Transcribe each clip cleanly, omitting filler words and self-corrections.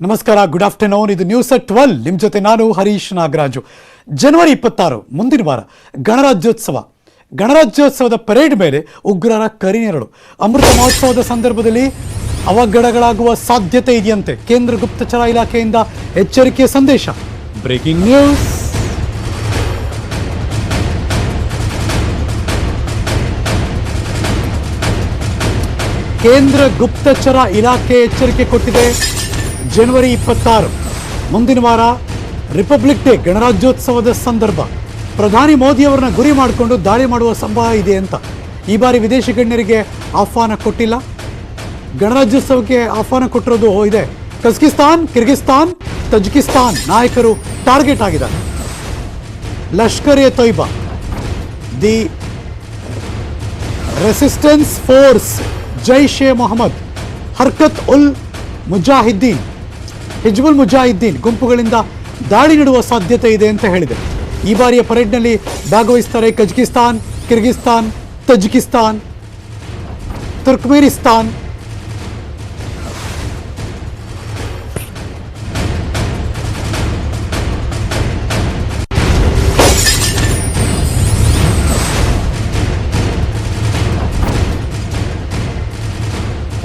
ನಮಸ್ಕಾರ, good afternoon. ಇದು news at 12. ನಿಮ್ಮ ಜೊತೆ ನಾನು ಹರೀಶ್ ನಾಗರಾಜು. ಜನವರಿ 26 ಮುಂದಿನ ವಾರ ಗಣರಾಜ್ಯೋತ್ಸವದ ಪರೇಡ್ ಮೇಲೆ ಉಗ್ರರ ಕರಿನೆರಳು. ಅಮೃತ ಮಹೋತ್ಸವದ ಸಂದರ್ಭದಲ್ಲಿ ಅವಘಡಗಳಾಗುವ ಸಾಧ್ಯತೆ ಇದೆಯಂತೆ. ಕೇಂದ್ರ ಗುಪ್ತಚರ ಇಲಾಖೆಯಿಂದ ಎಚ್ಚರಿಕೆ ಸಂದೇಶ. Breaking news. ಕೇಂದ್ರ ಗುಪ್ತಚರ ಇಲಾಖೆ ಎಚ್ಚರಿಕೆ ಕೊಟ್ಟಿದೆ. ಜನವರಿ 26 ಮುಂದಿನ ವಾರ ರಿಪಬ್ಲಿಕ್ ಡೇ, ಗಣರಾಜ್ಯೋತ್ಸವದ ಸಂದರ್ಭ ಪ್ರಧಾನಿ ಮೋದಿಯವರನ್ನ ಗುರಿ ಮಾಡಿಕೊಂಡು ದಾಳಿ ಮಾಡುವ ಸಂಭವ ಇದೆ ಅಂತ. ಈ ಬಾರಿ ವಿದೇಶಿ ಗಣ್ಯರಿಗೆ ಆಹ್ವಾನ ಕೊಟ್ಟಿಲ್ಲ. ಗಣರಾಜ್ಯೋತ್ಸವಕ್ಕೆ ಆಹ್ವಾನ ಕೊಟ್ಟಿರೋದು ಇದೆ. ಕಜಕಿಸ್ತಾನ್, ಕಿರ್ಗಿಸ್ತಾನ್, ತಜಿಕಿಸ್ತಾನ್ ನಾಯಕರು ಟಾರ್ಗೆಟ್ ಆಗಿದ್ದಾರೆ. Lashkar e Taiba, the resistance force, Jaish e Mohammed, Harkat ul Mujahideen, Hizbul Mujahideen ಗುಂಪುಗಳಿಂದ ದಾಳಿ ನೀಡುವ ಸಾಧ್ಯತೆ ಇದೆ ಅಂತ ಹೇಳಿದೆ. ಈ ಬಾರಿಯ ಪರೇಡ್ನಲ್ಲಿ ಭಾಗವಹಿಸ್ತಾರೆ Kazakhstan, Kyrgyzstan, Tajikistan, Turkmenistan,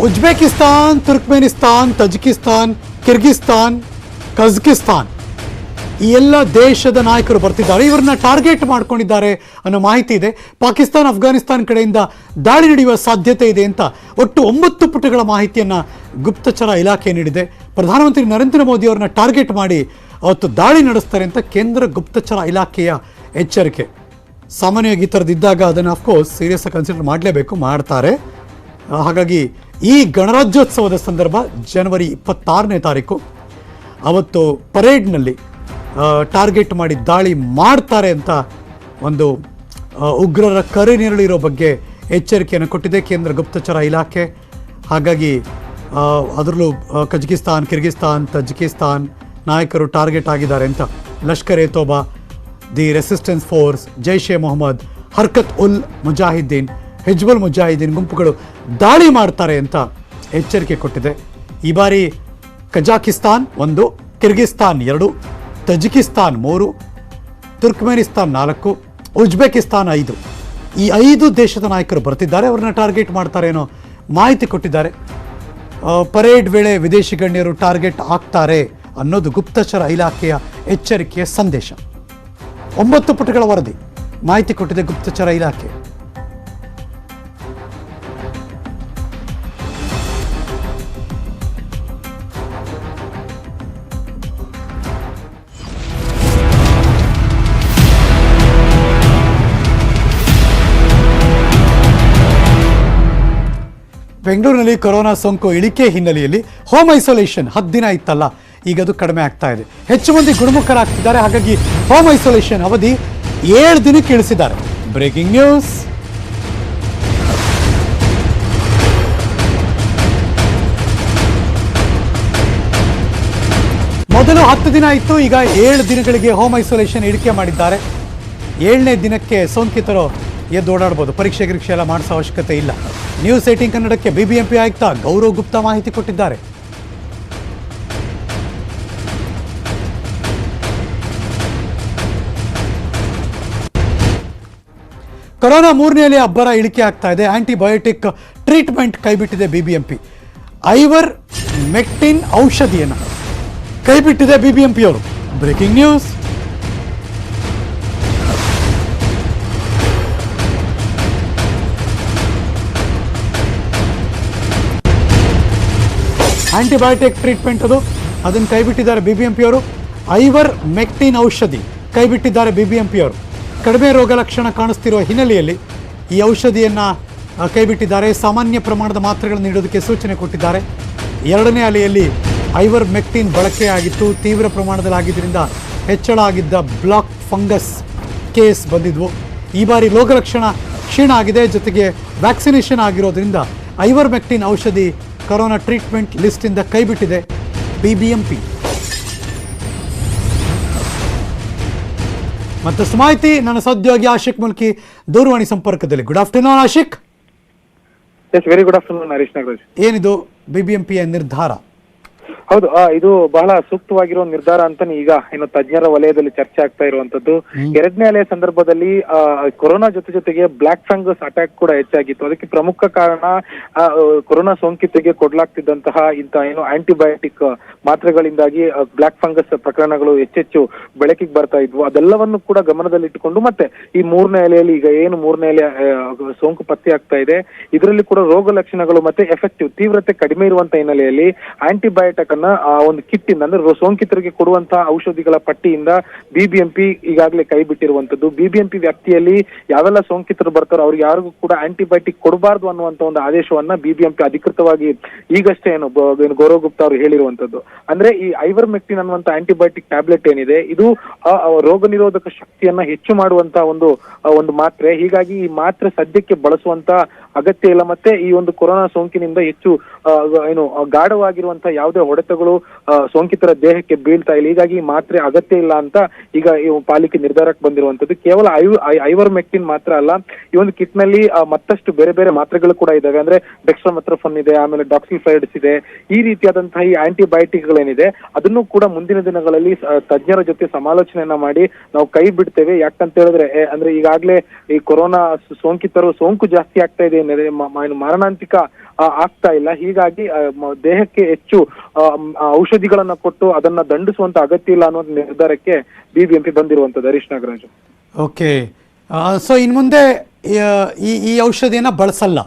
Uzbekistan, Turkmenistan, Tajikistan, Kyrgyzstan, Kazakhstan ಈ ಎಲ್ಲ ದೇಶದ ನಾಯಕರು ಬರ್ತಿದ್ದಾರೆ. ಇವರನ್ನ ಟಾರ್ಗೆಟ್ ಮಾಡ್ಕೊಂಡಿದ್ದಾರೆ ಅನ್ನೋ ಮಾಹಿತಿ ಇದೆ. ಪಾಕಿಸ್ತಾನ, ಅಫ್ಘಾನಿಸ್ತಾನ್ ಕಡೆಯಿಂದ ದಾಳಿ ನಡೆಯುವ ಸಾಧ್ಯತೆ ಇದೆ ಅಂತ ಒಟ್ಟು 9 ಪುಟಗಳ ಮಾಹಿತಿಯನ್ನು ಗುಪ್ತಚರ ಇಲಾಖೆ ನೀಡಿದೆ. ಪ್ರಧಾನಮಂತ್ರಿ ನರೇಂದ್ರ ಮೋದಿ ಅವರನ್ನ ಟಾರ್ಗೆಟ್ ಮಾಡಿ ಅವತ್ತು ದಾಳಿ ನಡೆಸ್ತಾರೆ ಅಂತ ಕೇಂದ್ರ ಗುಪ್ತಚರ ಇಲಾಖೆಯ ಎಚ್ಚರಿಕೆ. ಸಾಮಾನ್ಯವಾಗಿ ಈ ಥರದ್ದಿದ್ದಾಗ ಅದನ್ನು ಅಫ್ಕೋರ್ಸ್ ಸೀರಿಯಸ್ ಆಗಿ ಕನ್ಸಿಡರ್ ಮಾಡಲೇಬೇಕು, ಮಾಡ್ತಾರೆ. ಹಾಗಾಗಿ ಈ ಗಣರಾಜ್ಯೋತ್ಸವದ ಸಂದರ್ಭ ಜನವರಿ 26ನೇ ತಾರೀಕು ಅವತ್ತು ಪರೇಡ್ನಲ್ಲಿ ಟಾರ್ಗೆಟ್ ಮಾಡಿ ದಾಳಿ ಮಾಡ್ತಾರೆ ಅಂತ ಒಂದು ಉಗ್ರರ ಕರೆನೆರಳಿರೋ ಬಗ್ಗೆ ಎಚ್ಚರಿಕೆಯನ್ನು ಕೊಟ್ಟಿದೆ ಕೇಂದ್ರ ಗುಪ್ತಚರ ಇಲಾಖೆ. ಹಾಗಾಗಿ ಅದರಲ್ಲೂ ಕಜಕಿಸ್ತಾನ್, ಕಿರ್ಗಿಸ್ತಾನ್, ತಜಿಕಿಸ್ತಾನ್ ನಾಯಕರು ಟಾರ್ಗೆಟ್ ಆಗಿದ್ದಾರೆ ಅಂತ. Lashkar e Taiba, the resistance force, Jaish e Mohammed, Harkat ul Mujahideen, Hizbul Mujahideen ಗುಂಪುಗಳು ದಾಳಿ ಮಾಡ್ತಾರೆ ಅಂತ ಎಚ್ಚರಿಕೆ ಕೊಟ್ಟಿದೆ. ಈ ಬಾರಿ Kazakhstan 1, Kyrgyzstan 2, Tajikistan 3, Turkmenistan 4, Uzbekistan 5 ಈ 5 ದೇಶದ ನಾಯಕರು ಬರ್ತಿದ್ದಾರೆ. ಅವ್ರನ್ನ ಟಾರ್ಗೆಟ್ ಮಾಡ್ತಾರೆ ಅನ್ನೋ ಮಾಹಿತಿ ಕೊಟ್ಟಿದ್ದಾರೆ. ಪರೇಡ್ ವೇಳೆ ವಿದೇಶಿ ಗಣ್ಯರು ಟಾರ್ಗೆಟ್ ಆಗ್ತಾರೆ ಅನ್ನೋದು ಗುಪ್ತಚರ ಇಲಾಖೆಯ ಎಚ್ಚರಿಕೆಯ ಸಂದೇಶ. 9 ಪುಟಗಳ ವರದಿ ಮಾಹಿತಿ ಕೊಟ್ಟಿದೆ ಗುಪ್ತಚರ ಇಲಾಖೆ. ಬೆಂಗಳೂರಿನಲ್ಲಿ ಕೊರೋನಾ ಸೋಂಕು ಇಳಿಕೆ ಹಿನ್ನೆಲೆಯಲ್ಲಿ ಹೋಮ್ ಐಸೋಲೇಷನ್ 10 ದಿನ ಇತ್ತಲ್ಲ, ಈಗ ಅದು ಕಡಿಮೆ ಆಗ್ತಾ ಇದೆ. ಹೆಚ್ಚು ಮಂದಿ ಗುಣಮುಖರಾಗ್ತಿದ್ದಾರೆ. ಹಾಗಾಗಿ ಹೋಮ್ ಐಸೋಲೇಷನ್ ಅವಧಿ 7 ದಿನಕ್ಕೆ ಇಳಿಸಿದ್ದಾರೆ. Breaking news. ಮೊದಲು 10 ದಿನ ಇತ್ತು, ಈಗ 7 ದಿನಗಳಿಗೆ ಹೋಮ್ ಐಸೋಲೇಷನ್ ಇಳಿಕೆ ಮಾಡಿದ್ದಾರೆ. 7ನೇ ದಿನಕ್ಕೆ ಸೋಂಕಿತರು ಎದ್ದು ಓಡಾಡ್ಬೋದು. ಪರೀಕ್ಷೆ ಎಲ್ಲ ಮಾಡಿಸೋ ಅವಶ್ಯಕತೆ ಇಲ್ಲ. ನ್ಯೂಸ್ 18 ಕನ್ನಡಕ್ಕೆ ಬಿಬಿಎಂಪಿ ಆಯುಕ್ತ ಗೌರವ್ ಗುಪ್ತಾ ಮಾಹಿತಿ ಕೊಟ್ಟಿದ್ದಾರೆ. ಕೊರೋನಾ 3ನೇ ಅಲೆ ಅಬ್ಬರ ಇಳಿಕೆ ಆಗ್ತಾ ಇದೆ. ಆಂಟಿಬಯೋಟಿಕ್ ಟ್ರೀಟ್ಮೆಂಟ್ ಕೈಬಿಟ್ಟಿದೆ ಬಿಬಿಎಂಪಿ. ಐವರ್ ಮೆಕ್ಟಿನ್ ಔಷಧಿಯನ್ನು ಕೈಬಿಟ್ಟಿದೆ ಬಿಬಿಎಂಪಿಯವರು. Breaking news. ಆಂಟಿಬಯೋಟಿಕ್ ಟ್ರೀಟ್ಮೆಂಟ್ ಅದನ್ನು ಕೈಬಿಟ್ಟಿದ್ದಾರೆ ಬಿಬಿಎಂಪಿಯವರು. ಐವರ್ ಮೆಕ್ಟಿನ್ ಔಷಧಿ ಕೈಬಿಟ್ಟಿದ್ದಾರೆ ಬಿಬಿಎಂಪಿಯವರು. ಕಡಿಮೆ ರೋಗ ಲಕ್ಷಣ ಕಾಣಿಸ್ತಿರುವ ಹಿನ್ನೆಲೆಯಲ್ಲಿ ಈ ಔಷಧಿಯನ್ನು ಕೈಬಿಟ್ಟಿದ್ದಾರೆ. ಸಾಮಾನ್ಯ ಪ್ರಮಾಣದ ಮಾತ್ರೆಗಳನ್ನು ನೀಡೋದಕ್ಕೆ ಸೂಚನೆ ಕೊಟ್ಟಿದ್ದಾರೆ. 2ನೇ ಅಲೆಯಲ್ಲಿ ಐವರ್ ಮೆಕ್ಟಿನ್ ಬಳಕೆಯಾಗಿತ್ತು. ತೀವ್ರ ಪ್ರಮಾಣದಲ್ಲಿ ಆಗಿದ್ದರಿಂದ ಹೆಚ್ಚಳ ಆಗಿದ್ದ ಬ್ಲಾಕ್ ಫಂಗಸ್ ಕೇಸ್ ಬಂದಿದ್ವು. ಈ ಬಾರಿ ರೋಗ ಲಕ್ಷಣ ಕ್ಷೀಣ ಆಗಿದೆ, ಜೊತೆಗೆ ವ್ಯಾಕ್ಸಿನೇಷನ್ ಆಗಿರೋದ್ರಿಂದ ಐವರ್ ಮೆಕ್ಟಿನ್ ಔಷಧಿ ಕೊರೋನಾ ಟ್ರೀಟ್ಮೆಂಟ್ ಲಿಸ್ಟಿಂದ ಕೈಬಿಟ್ಟಿದೆ ಬಿಬಿಎಂಪಿ. ಮತ್ತಷ್ಟು ಮಾಹಿತಿ ನನ್ನ ಸಹೋದ್ಯೋಗಿ ಆಶಿಕ್ ಮುಲ್ಕಿ ದೂರವಾಣಿ ಸಂಪರ್ಕದಲ್ಲಿ. Good afternoon Ashiq. Very good afternoon Harish Nagaraj. ಏನಿದು ಬಿಬಿಎಂಪಿಯ ನಿರ್ಧಾರ? ಹೌದು, ಇದು ಬಹಳ ಸೂಕ್ತವಾಗಿರುವ ನಿರ್ಧಾರ ಅಂತಾನೆ ಈಗ ಏನು ತಜ್ಞರ ವಲಯದಲ್ಲಿ ಚರ್ಚೆ ಆಗ್ತಾ ಇರುವಂತದ್ದು. ಎರಡನೇ ಅಲೆಯ ಸಂದರ್ಭದಲ್ಲಿ ಕೊರೋನಾ ಜೊತೆಗೆ ಬ್ಲಾಕ್ ಫಂಗಸ್ ಅಟ್ಯಾಕ್ ಕೂಡ ಹೆಚ್ಚಾಗಿತ್ತು. ಅದಕ್ಕೆ ಪ್ರಮುಖ ಕಾರಣ ಕೊರೋನಾ ಸೋಂಕಿತರಿಗೆ ಕೊಡ್ಲಾಗ್ತಿದ್ದಂತಹ ಏನು ಆಂಟಿಬಯೋಟಿಕ್ ಮಾತ್ರೆಗಳಿಂದಾಗಿ ಬ್ಲಾಕ್ ಫಂಗಸ್ ಪ್ರಕರಣಗಳು ಹೆಚ್ಚೆಚ್ಚು ಬೆಳಕಿಗೆ ಬರ್ತಾ ಇದ್ವು. ಅದೆಲ್ಲವನ್ನು ಕೂಡ ಗಮನದಲ್ಲಿಟ್ಟುಕೊಂಡು ಮತ್ತೆ ಈ ಮೂರನೇ ಅಲೆಯಲ್ಲಿ ಈಗ ಏನು ಮೂರನೇ ಅಲೆ ಸೋಂಕು ಪತ್ತೆ ಆಗ್ತಾ ಇದೆ, ಇದರಲ್ಲಿ ಕೂಡ ರೋಗ ಲಕ್ಷಣಗಳು ಮತ್ತೆ ಎಫೆಕ್ಟಿವ್ ತೀವ್ರತೆ ಕಡಿಮೆ ಇರುವಂತ ಹಿನ್ನೆಲೆಯಲ್ಲಿ ಆಂಟಿಬಯೋಟಿಕ್ ಅನ್ನ ಒಂದು ಕಿಟ್ ಇಂದ ಅಂದ್ರೆ ಸೋಂಕಿತರಿಗೆ ಕೊಡುವಂತಹ ಔಷಧಿಗಳ ಪಟ್ಟಿಯಿಂದ ಬಿಬಿಎಂಪಿ ಈಗಾಗಲೇ ಕೈ ಬಿಟ್ಟಿರುವಂತದ್ದು. ಬಿಬಿಎಂಪಿ ವ್ಯಾಪ್ತಿಯಲ್ಲಿ ಯಾವೆಲ್ಲ ಸೋಂಕಿತರು ಬರ್ತಾರೋ ಅವ್ರಿಗೆ ಯಾರಿಗೂ ಕೂಡ ಆಂಟಿಬಯೋಟಿಕ್ ಕೊಡಬಾರ್ದು ಅನ್ನುವಂತ ಒಂದು ಆದೇಶವನ್ನ ಬಿಬಿಎಂಪಿ ಅಧಿಕೃತವಾಗಿ ಈಗಷ್ಟೇ ಏನು ಗೌರವ್ ಗುಪ್ತಾ ಅವರು ಹೇಳಿರುವಂತದ್ದು. ಅಂದ್ರೆ ಈ ಐವರ್ಮೆಕ್ಟಿನ್ ಅನ್ನುವಂತ ಆಂಟಿಬಯೋಟಿಕ್ ಟ್ಯಾಬ್ಲೆಟ್ ಏನಿದೆ, ಇದು ರೋಗ ನಿರೋಧಕ ಶಕ್ತಿಯನ್ನ ಹೆಚ್ಚು ಮಾಡುವಂತ ಒಂದು ಮಾತ್ರೆ. ಹೀಗಾಗಿ ಈ ಮಾತ್ರೆ ಸದ್ಯಕ್ಕೆ ಬಳಸುವಂತ ಅಗತ್ಯ ಇಲ್ಲ. ಮತ್ತೆ ಈ ಒಂದು ಕೊರೋನಾ ಸೋಂಕಿನಿಂದ ಹೆಚ್ಚು ಗಾಢವಾಗಿರುವಂತಹ ಯಾವುದೇ ಹೊಡೆತಗಳು ಸೋಂಕಿತರ ದೇಹಕ್ಕೆ ಬೀಳ್ತಾ ಇಲ್ಲ. ಹೀಗಾಗಿ ಈ ಮಾತ್ರೆ ಅಗತ್ಯ ಇಲ್ಲ ಅಂತ ಈಗ ಈ ಪಾಲಿಕೆ ನಿರ್ಧಾರಕ್ಕೆ ಬಂದಿರುವಂತದ್ದು. ಕೇವಲ ಐವರ್ಮೆಕ್ಟಿನ್ ಮಾತ್ರ ಅಲ್ಲ, ಈ ಒಂದು ಕಿಟ್ ನಲ್ಲಿ ಮತ್ತಷ್ಟು ಬೇರೆ ಬೇರೆ ಮಾತ್ರೆಗಳು ಕೂಡ ಇದಾವೆ. ಅಂದ್ರೆ ಡೆಕ್ಸ್ಟ್ರಾಮೆಥ್ರೋಫನ್ ಇದೆ, ಆಮೇಲೆ ಡಾಕ್ಸಿಫೈಡ್ಸ್ ಇದೆ. ಈ ರೀತಿಯಾದಂತಹ ಈ ಆಂಟಿಬಯೋಟಿಕ್ ಗಳೇನಿದೆ ಅದನ್ನು ಕೂಡ ಮುಂದಿನ ದಿನಗಳಲ್ಲಿ ತಜ್ಞರ ಜೊತೆ ಸಮಾಲೋಚನೆಯನ್ನ ಮಾಡಿ ನಾವು ಕೈ ಬಿಡ್ತೇವೆ. ಯಾಕಂತ ಹೇಳಿದ್ರೆ ಅಂದ್ರೆ ಈಗಾಗಲೇ ಈ ಕೊರೋನಾ ಸೋಂಕಿತರು ಸೋಂಕು ಜಾಸ್ತಿ ಆಗ್ತಾ ಇದೆ, ಮಾರಣಾಂತಿಕ ಆಗ್ತಾ ಇಲ್ಲ. ಹೀಗಾಗಿ ದೇಹಕ್ಕೆ ಹೆಚ್ಚು ಔಷಧಿಗಳನ್ನ ಕೊಟ್ಟು ಅದನ್ನ ದಂಡಿಸುವಂತ ಅಗತ್ಯ ಇಲ್ಲ ಅನ್ನೋ ನಿರ್ಧಾರಕ್ಕೆ ಬಿಬಿಎಂಪಿ ಬಂದಿರುವಂತದ್ದು. ಹರೀಶ್ ನಾಗರಾಜು. ಓಕೆ, ಸೊ ಇನ್ ಮುಂದೆ ಈ ಔಷಧಿಯನ್ನ ಬಳಸಲ್ಲ?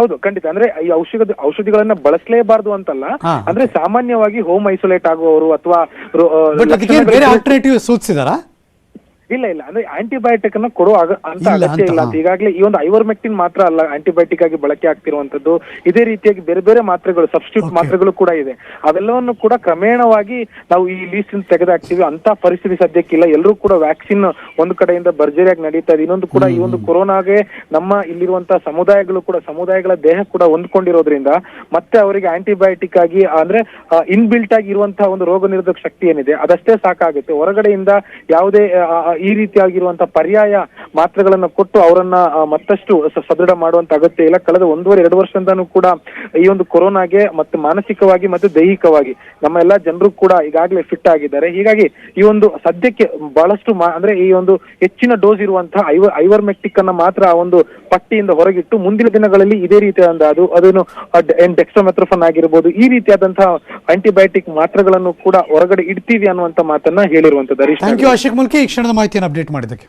ಹೌದು, ಖಂಡಿತ. ಅಂದ್ರೆ ಈ ಔಷಧಿಗಳನ್ನ ಬಳಸಲೇಬಾರದು ಅಂತಲ್ಲ, ಅಂದ್ರೆ ಸಾಮಾನ್ಯವಾಗಿ ಹೋಮ್ ಐಸೋಲೇಟ್ ಆಗುವವರು ಅಥವಾ ಆಲ್ಟರ್ನೇಟಿವ್ ಸೂಚಿಸಿದಾರಾ? ಇಲ್ಲ, ಅಂದ್ರೆ ಆಂಟಿಬಯೋಟಿಕ್ ಅನ್ನ ಕೊಡುವ ಅಂತ ಅಗತ್ಯ ಇಲ್ಲ ಅಂತ. ಈಗಾಗಲೇ ಈ ಒಂದು ಐವರ್ಮೆಕ್ಟಿನ್ ಮಾತ್ರ ಅಲ್ಲ ಆಂಟಿಬಯೋಟಿಕ್ ಆಗಿ ಬಳಕೆ ಆಗ್ತಿರುವಂತದ್ದು. ಇದೇ ರೀತಿಯಾಗಿ ಬೇರೆ ಬೇರೆ ಮಾತ್ರೆಗಳು, ಸಬ್ಸ್ಟಿಟ್ಯೂಟ್ ಮಾತ್ರೆಗಳು ಕೂಡ ಇದೆ. ಅವೆಲ್ಲವನ್ನು ಕೂಡ ಕ್ರಮೇಣವಾಗಿ ನಾವು ಈ ಲೀಸ್ಟ್ ತೆಗೆದಾಕ್ತಿವಿ. ಅಂತ ಪರಿಸ್ಥಿತಿ ಸದ್ಯಕ್ಕಿಲ್ಲ. ಎಲ್ಲರೂ ಕೂಡ ವ್ಯಾಕ್ಸಿನ್ ಒಂದು ಕಡೆಯಿಂದ ಭರ್ಜರಿಯಾಗಿ ನಡೀತಾ ಇದೆ. ಇನ್ನೊಂದು ಕೂಡ ಈ ಒಂದು ಕೊರೋನಾಗೆ ನಮ್ಮ ಇಲ್ಲಿರುವಂತಹ ಸಮುದಾಯಗಳ ದೇಹ ಕೂಡ ಹೊಂದ್ಕೊಂಡಿರೋದ್ರಿಂದ ಮತ್ತೆ ಅವರಿಗೆ ಆಂಟಿಬಯೋಟಿಕ್ ಆಗಿ ಅಂದ್ರೆ ಇನ್ಬಿಲ್ಟ್ ಆಗಿ ಇರುವಂತಹ ಒಂದು ರೋಗ ನಿರೋಧಕ ಶಕ್ತಿ ಏನಿದೆ ಅದಷ್ಟೇ ಸಾಕಾಗುತ್ತೆ. ಹೊರಗಡೆಯಿಂದ ಯಾವುದೇ ಈ ರೀತಿಯಾಗಿರುವಂತಹ ಪರ್ಯಾಯ ಮಾತ್ರೆಗಳನ್ನ ಕೊಟ್ಟು ಅವರನ್ನ ಮತ್ತಷ್ಟು ಸದೃಢ ಮಾಡುವಂತ ಅಗತ್ಯ ಇಲ್ಲ. ಕಳೆದ 1.5-2 ವರ್ಷದಿಂದಾನು ಕೂಡ ಈ ಒಂದು ಕೊರೋನಾಗೆ ಮತ್ತೆ ಮಾನಸಿಕವಾಗಿ ಮತ್ತು ದೈಹಿಕವಾಗಿ ನಮ್ಮ ಎಲ್ಲಾ ಜನರು ಕೂಡ ಈಗಾಗಲೇ ಫಿಟ್ ಆಗಿದ್ದಾರೆ. ಹೀಗಾಗಿ ಈ ಒಂದು ಸದ್ಯಕ್ಕೆ ಬಹಳಷ್ಟು ಅಂದ್ರೆ ಈ ಒಂದು ಹೆಚ್ಚಿನ ಡೋಸ್ ಇರುವಂತಹ ಐವರ್ಮೆಕ್ಟಿಕ್ ಅನ್ನ ಮಾತ್ರ ಆ ಒಂದು ಪಟ್ಟಿಯಿಂದ ಹೊರಗಿಟ್ಟು ಮುಂದಿನ ದಿನಗಳಲ್ಲಿ ಇದೇ ರೀತಿಯಾದ ಅದನ್ನು ಡೆಕ್ಸ್ಟ್ರಾಮೆಥ್ರೋಫನ್ ಆಗಿರ್ಬೋದು, ಈ ರೀತಿಯಾದಂತಹ ಆಂಟಿಬಯೋಟಿಕ್ ಮಾತ್ರೆಗಳನ್ನು ಕೂಡ ಹೊರಗಡೆ ಇಡ್ತೀವಿ ಅನ್ನುವಂತ ಮಾತನ್ನ ಹೇಳಿರುವಂತದ್ದು. ಥ್ಯಾಂಕ್ ಯು ಆಶಿಕ್ ಮುಲ್ಕಿ, ಈ ಕ್ಷಣದ ಮಾಹಿತಿಯನ್ನು ಅಪ್ಡೇಟ್ ಮಾಡಿದ್ದಕ್ಕೆ.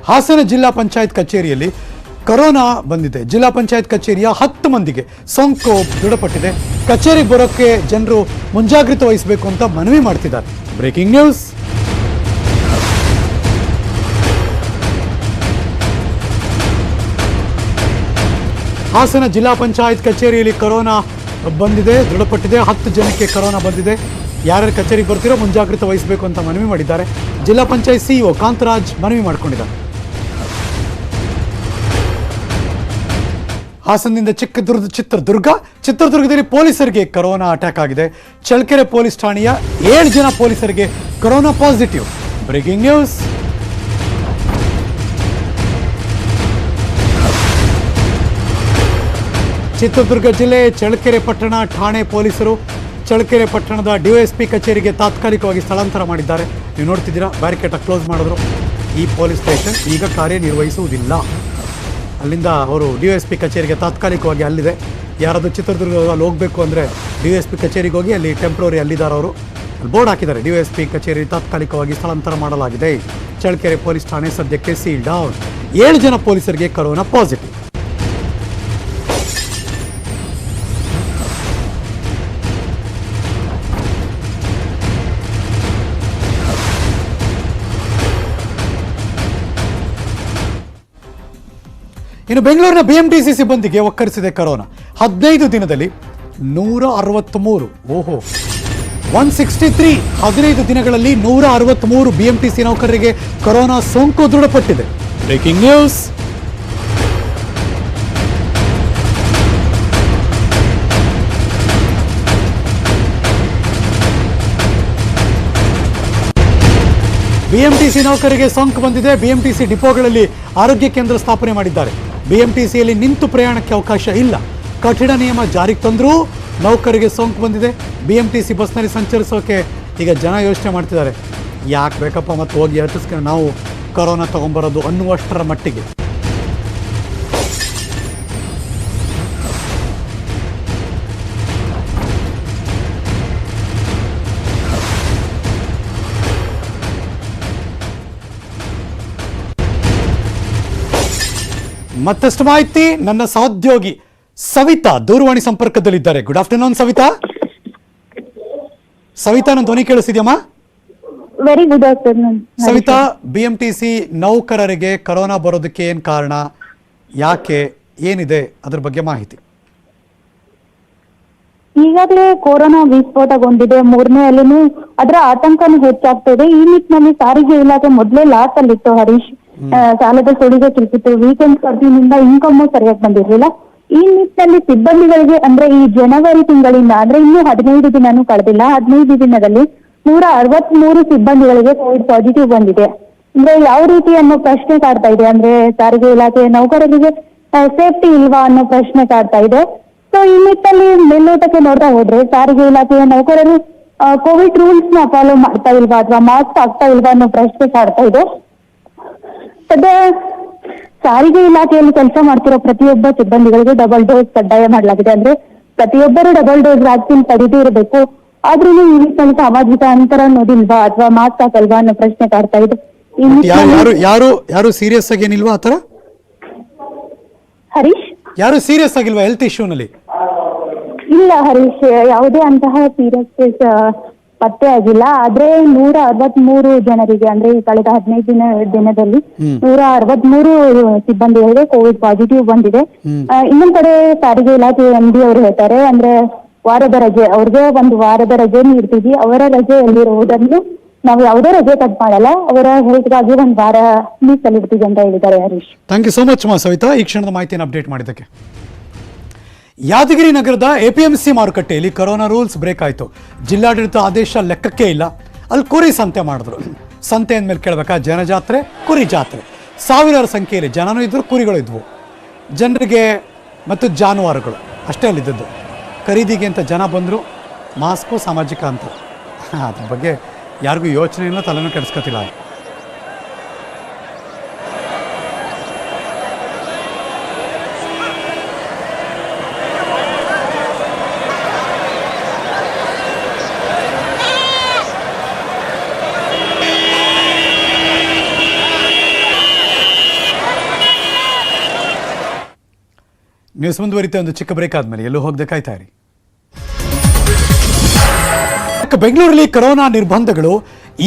ಹಾಸನ ಜಿಲ್ಲಾ ಪಂಚಾಯತ್ ಕಚೇರಿಯಲ್ಲಿ ಕೊರೋನಾ ಬಂದಿದೆ. ಜಿಲ್ಲಾ ಪಂಚಾಯತ್ ಕಚೇರಿಯ 10 ಮಂದಿಗೆ ಸೋಂಕು ದೃಢಪಟ್ಟಿದೆ. ಕಚೇರಿಗೆ ಬರೋಕ್ಕೆ ಜನರು ಮುಂಜಾಗ್ರತೆ ವಹಿಸಬೇಕು ಅಂತ ಮನವಿ ಮಾಡ್ತಿದ್ದಾರೆ. Breaking news. ಹಾಸನ ಜಿಲ್ಲಾ ಪಂಚಾಯತ್ ಕಚೇರಿಯಲ್ಲಿ ಕೊರೋನಾ ಬಂದಿದೆ, ದೃಢಪಟ್ಟಿದೆ. 10 ಜನಕ್ಕೆ ಕೊರೋನಾ ಬಂದಿದೆ. ಯಾರ್ಯಾರು ಕಚೇರಿಗೆ ಬರ್ತಿರೋ ಮುಂಜಾಗ್ರತೆ ವಹಿಸಬೇಕು ಅಂತ ಮನವಿ ಮಾಡಿದ್ದಾರೆ. ಜಿಲ್ಲಾ ಪಂಚಾಯತ್ ಸಿಇಒ ಕಾಂತರಾಜ್ ಮನವಿ ಮಾಡಿಕೊಂಡಿದ್ದಾರೆ. ಹಾಸನದಿಂದ ಚಿತ್ರದುರ್ಗದಲ್ಲಿ ಪೊಲೀಸರಿಗೆ ಕೊರೋನಾ ಅಟ್ಯಾಕ್ ಆಗಿದೆ. ಚಳ್ಳಕೆರೆ ಪೊಲೀಸ್ ಠಾಣೆಯ 7 ಜನ ಪೊಲೀಸರಿಗೆ corona positive. Breaking news. Chitradurga ಜಿಲ್ಲೆ ಚಳ್ಳಕೆರೆ ಪಟ್ಟಣ ಠಾಣೆ ಪೊಲೀಸರು ಚಳ್ಳಕೆರೆ ಪಟ್ಟಣದ ಡಿವೈಎಸ್ಪಿ ಕಚೇರಿಗೆ ತಾತ್ಕಾಲಿಕವಾಗಿ ಸ್ಥಳಾಂತರ ಮಾಡಿದ್ದಾರೆ. ನೀವು ನೋಡ್ತಿದ್ದೀರಾ, ಬ್ಯಾರಿಕೇಡ್ ಕ್ಲೋಸ್ ಮಾಡಿದ್ರು. ಈ ಪೊಲೀಸ್ ಸ್ಟೇಷನ್ ಈಗ ಕಾರ್ಯನಿರ್ವಹಿಸುವುದಿಲ್ಲ. ಅಲ್ಲಿಂದ ಅವರು ಡಿವೈಎಸ್ಪಿ ಕಚೇರಿಗೆ ತಾತ್ಕಾಲಿಕವಾಗಿ ಅಲ್ಲಿದೆ. ಯಾರಾದರೂ ಚಿತ್ರದುರ್ಗದಲ್ಲಿ ಹೋಗಬೇಕು ಅಂದರೆ ಡಿವೈಎಸ್ಪಿ ಕಚೇರಿಗೆ ಹೋಗಿ ಅಲ್ಲಿ ಟೆಂಪ್ರರಿ ಅಲ್ಲಿದ್ದಾರೆ. ಅವರು ಬೋರ್ಡ್ ಹಾಕಿದ್ದಾರೆ, ಡಿವೈಎಸ್ಪಿ ಕಚೇರಿ ತಾತ್ಕಾಲಿಕವಾಗಿ ಸ್ಥಳಾಂತರ ಮಾಡಲಾಗಿದೆ. ಚಳ್ಳಕೆರೆ ಪೊಲೀಸ್ ಠಾಣೆ ಸದ್ಯಕ್ಕೆ ಸೀಲ್ ಡೌನ್. 7 ಜನ ಪೊಲೀಸರಿಗೆ ಕೊರೋನಾ ಪಾಸಿಟಿವ್. ಇನ್ನು ಬೆಂಗಳೂರಿನ ಬಿಎಂಟಿಸಿ ಸಿಬ್ಬಂದಿಗೆ ಒಕ್ಕರಿಸಿದೆ ಕೊರೋನಾ. 15 ದಿನದಲ್ಲಿ 163 163 15 ದಿನಗಳಲ್ಲಿ 163 ಬಿಎಂಟಿಸಿ ನೌಕರರಿಗೆ ಕೊರೋನಾ ಸೋಂಕು ದೃಢಪಟ್ಟಿದೆ. Breaking news. ಬಿಎಂಟಿಸಿ ನೌಕರರಿಗೆ ಸೋಂಕು ಬಂದಿದೆ. ಬಿಎಂಟಿಸಿ ಡಿಪೋಗಳಲ್ಲಿ ಆರೋಗ್ಯ ಕೇಂದ್ರ ಸ್ಥಾಪನೆ ಮಾಡಿದ್ದಾರೆ. ಬಿಎಂಟಿಸಿಯಲ್ಲಿ ನಿಂತು ಪ್ರಯಾಣಕ್ಕೆ ಅವಕಾಶ ಇಲ್ಲ. ಕಠಿಣ ನಿಯಮ ಜಾರಿಗೆ ತಂದರೂ ನೌಕರಿಗೆ ಸೋಂಕು ಬಂದಿದೆ. BMTC ಬಸ್ನಲ್ಲಿ ಸಂಚರಿಸೋಕೆ ಈಗ ಜನ ಯೋಚನೆ ಮಾಡ್ತಿದ್ದಾರೆ, ಯಾಕೆ ಬೇಕಪ್ಪ ಮತ್ತೆ ಹೋಗಿ ಹತ್ತಿಸ್ಕೊಂಡು ನಾವು ಕೊರೋನಾ ತೊಗೊಂಬರೋದು ಅನ್ನುವಷ್ಟರ ಮಟ್ಟಿಗೆ. ಮತ್ತಷ್ಟು ಮಾಹಿತಿ ನನ್ನ ಸಹೋದ್ಯೋಗಿ ಸವಿತಾ ದೂರವಾಣಿ ಸಂಪರ್ಕದಲ್ಲಿದ್ದಾರೆ. Good afternoon Savita. ಸವಿತಾ, ನನ್ನ ಧ್ವನಿ ಕೇಳಿಸಿದ್ಯಮ್ಮ? Very good afternoon Savita, BMTC ನೌಕರರಿಗೆ ಕೊರೋನಾ ಬರೋದಕ್ಕೆ ಏನ್ ಕಾರಣ, ಯಾಕೆ, ಏನಿದೆ ಅದ್ರ ಬಗ್ಗೆ ಮಾಹಿತಿ. ಈಗಾಗಲೇ ಕೊರೋನಾ ವಿಸ್ಫೋಟಗೊಂಡಿದೆ, 3ನೇ ಅಲ್ಲಿನೂ ಅದರ ಆತಂಕನೂ ಹೆಚ್ಚಾಗ್ತಾ ಇದೆ. ಈ ನಿಟ್ಟಿನಲ್ಲಿ ಸಾರಿಗೆ ಇಲಾಖೆ ಮೊದಲೇ ಲಾಸ್ ಅಲ್ಲಿತ್ತು ಹರೀಶ್. ಸಾಲದ ಸುಳಿಗೆ ಸಿಕ್ಕಿತ್ತು. ವೀಕೆಂಡ್ ಕರ್ಫ್ಯೂನಿಂದ ಇನ್ಕಮ್ ಸರಿಯಾಗಿ ಬಂದಿರಲಿಲ್ಲ. ಈ ನಿಟ್ಟಿನಲ್ಲಿ ಸಿಬ್ಬಂದಿಗಳಿಗೆ ಅಂದ್ರೆ ಈ ಜನವರಿ ತಿಂಗಳಿಂದ ಅಂದ್ರೆ ಇನ್ನೂ 15 ದಿನನೂ ಕಳೆದಿಲ್ಲ, 15 ದಿನದಲ್ಲಿ 163 ಸಿಬ್ಬಂದಿಗಳಿಗೆ ಕೋವಿಡ್ ಪಾಸಿಟಿವ್ ಬಂದಿದೆ. ಅಂದ್ರೆ ಯಾವ ರೀತಿ ಅನ್ನೋ ಪ್ರಶ್ನೆ ಕಾಡ್ತಾ ಇದೆ. ಅಂದ್ರೆ ಸಾರಿಗೆ ಇಲಾಖೆ ನೌಕರರಿಗೆ ಸೇಫ್ಟಿ ಇಲ್ವಾ ಅನ್ನೋ ಪ್ರಶ್ನೆ ಕಾಡ್ತಾ ಇದೆ. ಸೊ ಈ ನಿಟ್ಟಿನಲ್ಲಿ ಮೇಲ್ನೋಟಕ್ಕೆ ನೋಡ್ತಾ ಹೋದ್ರೆ ಸಾರಿಗೆ ಇಲಾಖೆಯ ನೌಕರರು ಕೋವಿಡ್ ರೂಲ್ಸ್ ನ ಫಾಲೋ ಮಾಡ್ತಾ ಇಲ್ವಾ ಅಥವಾ ಮಾಸ್ಕ್ ಹಾಕ್ತಾ ಇಲ್ವಾ ಅನ್ನೋ ಪ್ರಶ್ನೆ ಕಾಡ್ತಾ ಇದೆ. ಸದ್ಯ ಸಾರಿಗೆ ಇಲಾಖೆಯಲ್ಲಿ ಕೆಲಸ ಮಾಡ್ತಿರೋ ಪ್ರತಿಯೊಬ್ಬ ಸಿಬ್ಬಂದಿಗಳಿಗೆ ಡಬಲ್ ಡೋಸ್ ಕಡ್ಡಾಯ ಮಾಡಲಾಗಿದೆ. ಅಂದ್ರೆ ಪ್ರತಿಯೊಬ್ಬರು ಡಬಲ್ ಡೋಸ್ ವ್ಯಾಕ್ಸಿನ್ ಪಡೆದೇ ಇರಬೇಕು. ಆದ್ರೂ ಈ ನಿಟ್ಟಿನಲ್ಲಿ ಸಾಮಾಜಿಕ ಅಂತರ ಅನ್ನೋದಿಲ್ವಾ ಅಥವಾ ಮಾಸ್ಕ್ ಹಾಕಲ್ವಾ ಅನ್ನೋ ಪ್ರಶ್ನೆ ಕಾಡ್ತಾ ಇದೆ. ಯಾರು ಸೀರಿಯಸ್ ಆಗಿ ಏನಿಲ್ವಾ ಆತರ? ಹರೀಶ್, ಯಾರು ಸೀರಿಯಸ್ ಆಗಿಲ್ವಾ ಹೆಲ್ತ್ ಇಶ್ಯೂನಲ್ಲಿ? ಇಲ್ಲ ಹರೀಶ್, ಯಾವುದೇ ಅಂತಹ ಸೀರಿಯಸ್ ಪತ್ತೆ ಆಗಿಲ್ಲ. ಆದ್ರೆ 163 ಜನರಿಗೆ ಅಂದ್ರೆ ಈ ಕಳೆದ 15 ದಿನದಲ್ಲಿ 163 ಸಿಬ್ಬಂದಿಗಳಿಗೆ ಕೋವಿಡ್ ಪಾಸಿಟಿವ್ ಬಂದಿದೆ. ಇನ್ನೊಂದ್ ಕಡೆ ಸಾರಿಗೆ ಇಲಾಖೆ MD ಅವರು ಹೇಳ್ತಾರೆ, ಅಂದ್ರೆ ವಾರದ ರಜೆ, ಅವ್ರಿಗೆ ಒಂದು ವಾರದ ರಜೆ ನೀಡ್ತೀವಿ. ಅವರ ರಜೆಯಲ್ಲಿರುವುದನ್ನು ನಾವು ಯಾವುದೇ ರಜೆ ಕಟ್ ಮಾಡಲ್ಲ, ಅವರ ಹೆಲ್ತ್ಗಾಗಿ ಒಂದು ವಾರ ಮೀಸಲಿಡ್ತೀವಿ ಅಂತ ಹೇಳಿದ್ದಾರೆ Harish. Thank you so much Savita, ಈ ಕ್ಷಣದ ಮಾಹಿತಿಯನ್ನು ಅಪ್ಡೇಟ್ ಮಾಡಿದ್ದಕ್ಕೆ. ಯಾದಗಿರಿ ನಗರದ APMC ಮಾರುಕಟ್ಟೆಯಲ್ಲಿ ಕೊರೋನಾ ರೂಲ್ಸ್ ಬ್ರೇಕ್ ಆಯಿತು. ಜಿಲ್ಲಾಡಳಿತ ಆದೇಶ ಲೆಕ್ಕಕ್ಕೆ ಇಲ್ಲ. ಅಲ್ಲಿ ಕುರಿ ಸಂತೆ ಮಾಡಿದ್ರು. ಸಂತೆ ಅಂದಮೇಲೆ ಕೇಳಬೇಕಾ, ಜನಜಾತ್ರೆ, ಕುರಿ ಜಾತ್ರೆ. ಸಾವಿರಾರು ಸಂಖ್ಯೆಯಲ್ಲಿ ಜನನೂ ಇದ್ದರು, ಕುರಿಗಳು ಇದ್ವು. ಜನರಿಗೆ ಮತ್ತು ಜಾನುವಾರುಗಳು ಅಷ್ಟೇ ಅಲ್ಲಿದ್ದದ್ದು. ಖರೀದಿಗೆ ಅಂತ ಜನ ಬಂದರು. ಮಾಸ್ಕು, ಸಾಮಾಜಿಕ ಅಂತರ, ಅದ್ರ ಬಗ್ಗೆ ಯಾರಿಗೂ ಯೋಚನೆ ಇಲ್ಲ, ತಲೆನೂ ಕೆಡಿಸ್ಕೊತಿಲ್ಲ. ನ್ಯೂಸ್ ಮುಂದುವರಿತೆ. ಒಂದು ಚಿಕ್ಕ ಬ್ರೇಕ್ ಆದ್ಮೇಲೆ ಎಲ್ಲೂ ಹೋಗದೆ ಕಾಯ್ತಾ ಇರಿ. ಬೆಂಗಳೂರಲ್ಲಿ ಕೊರೋನಾ ನಿರ್ಬಂಧಗಳು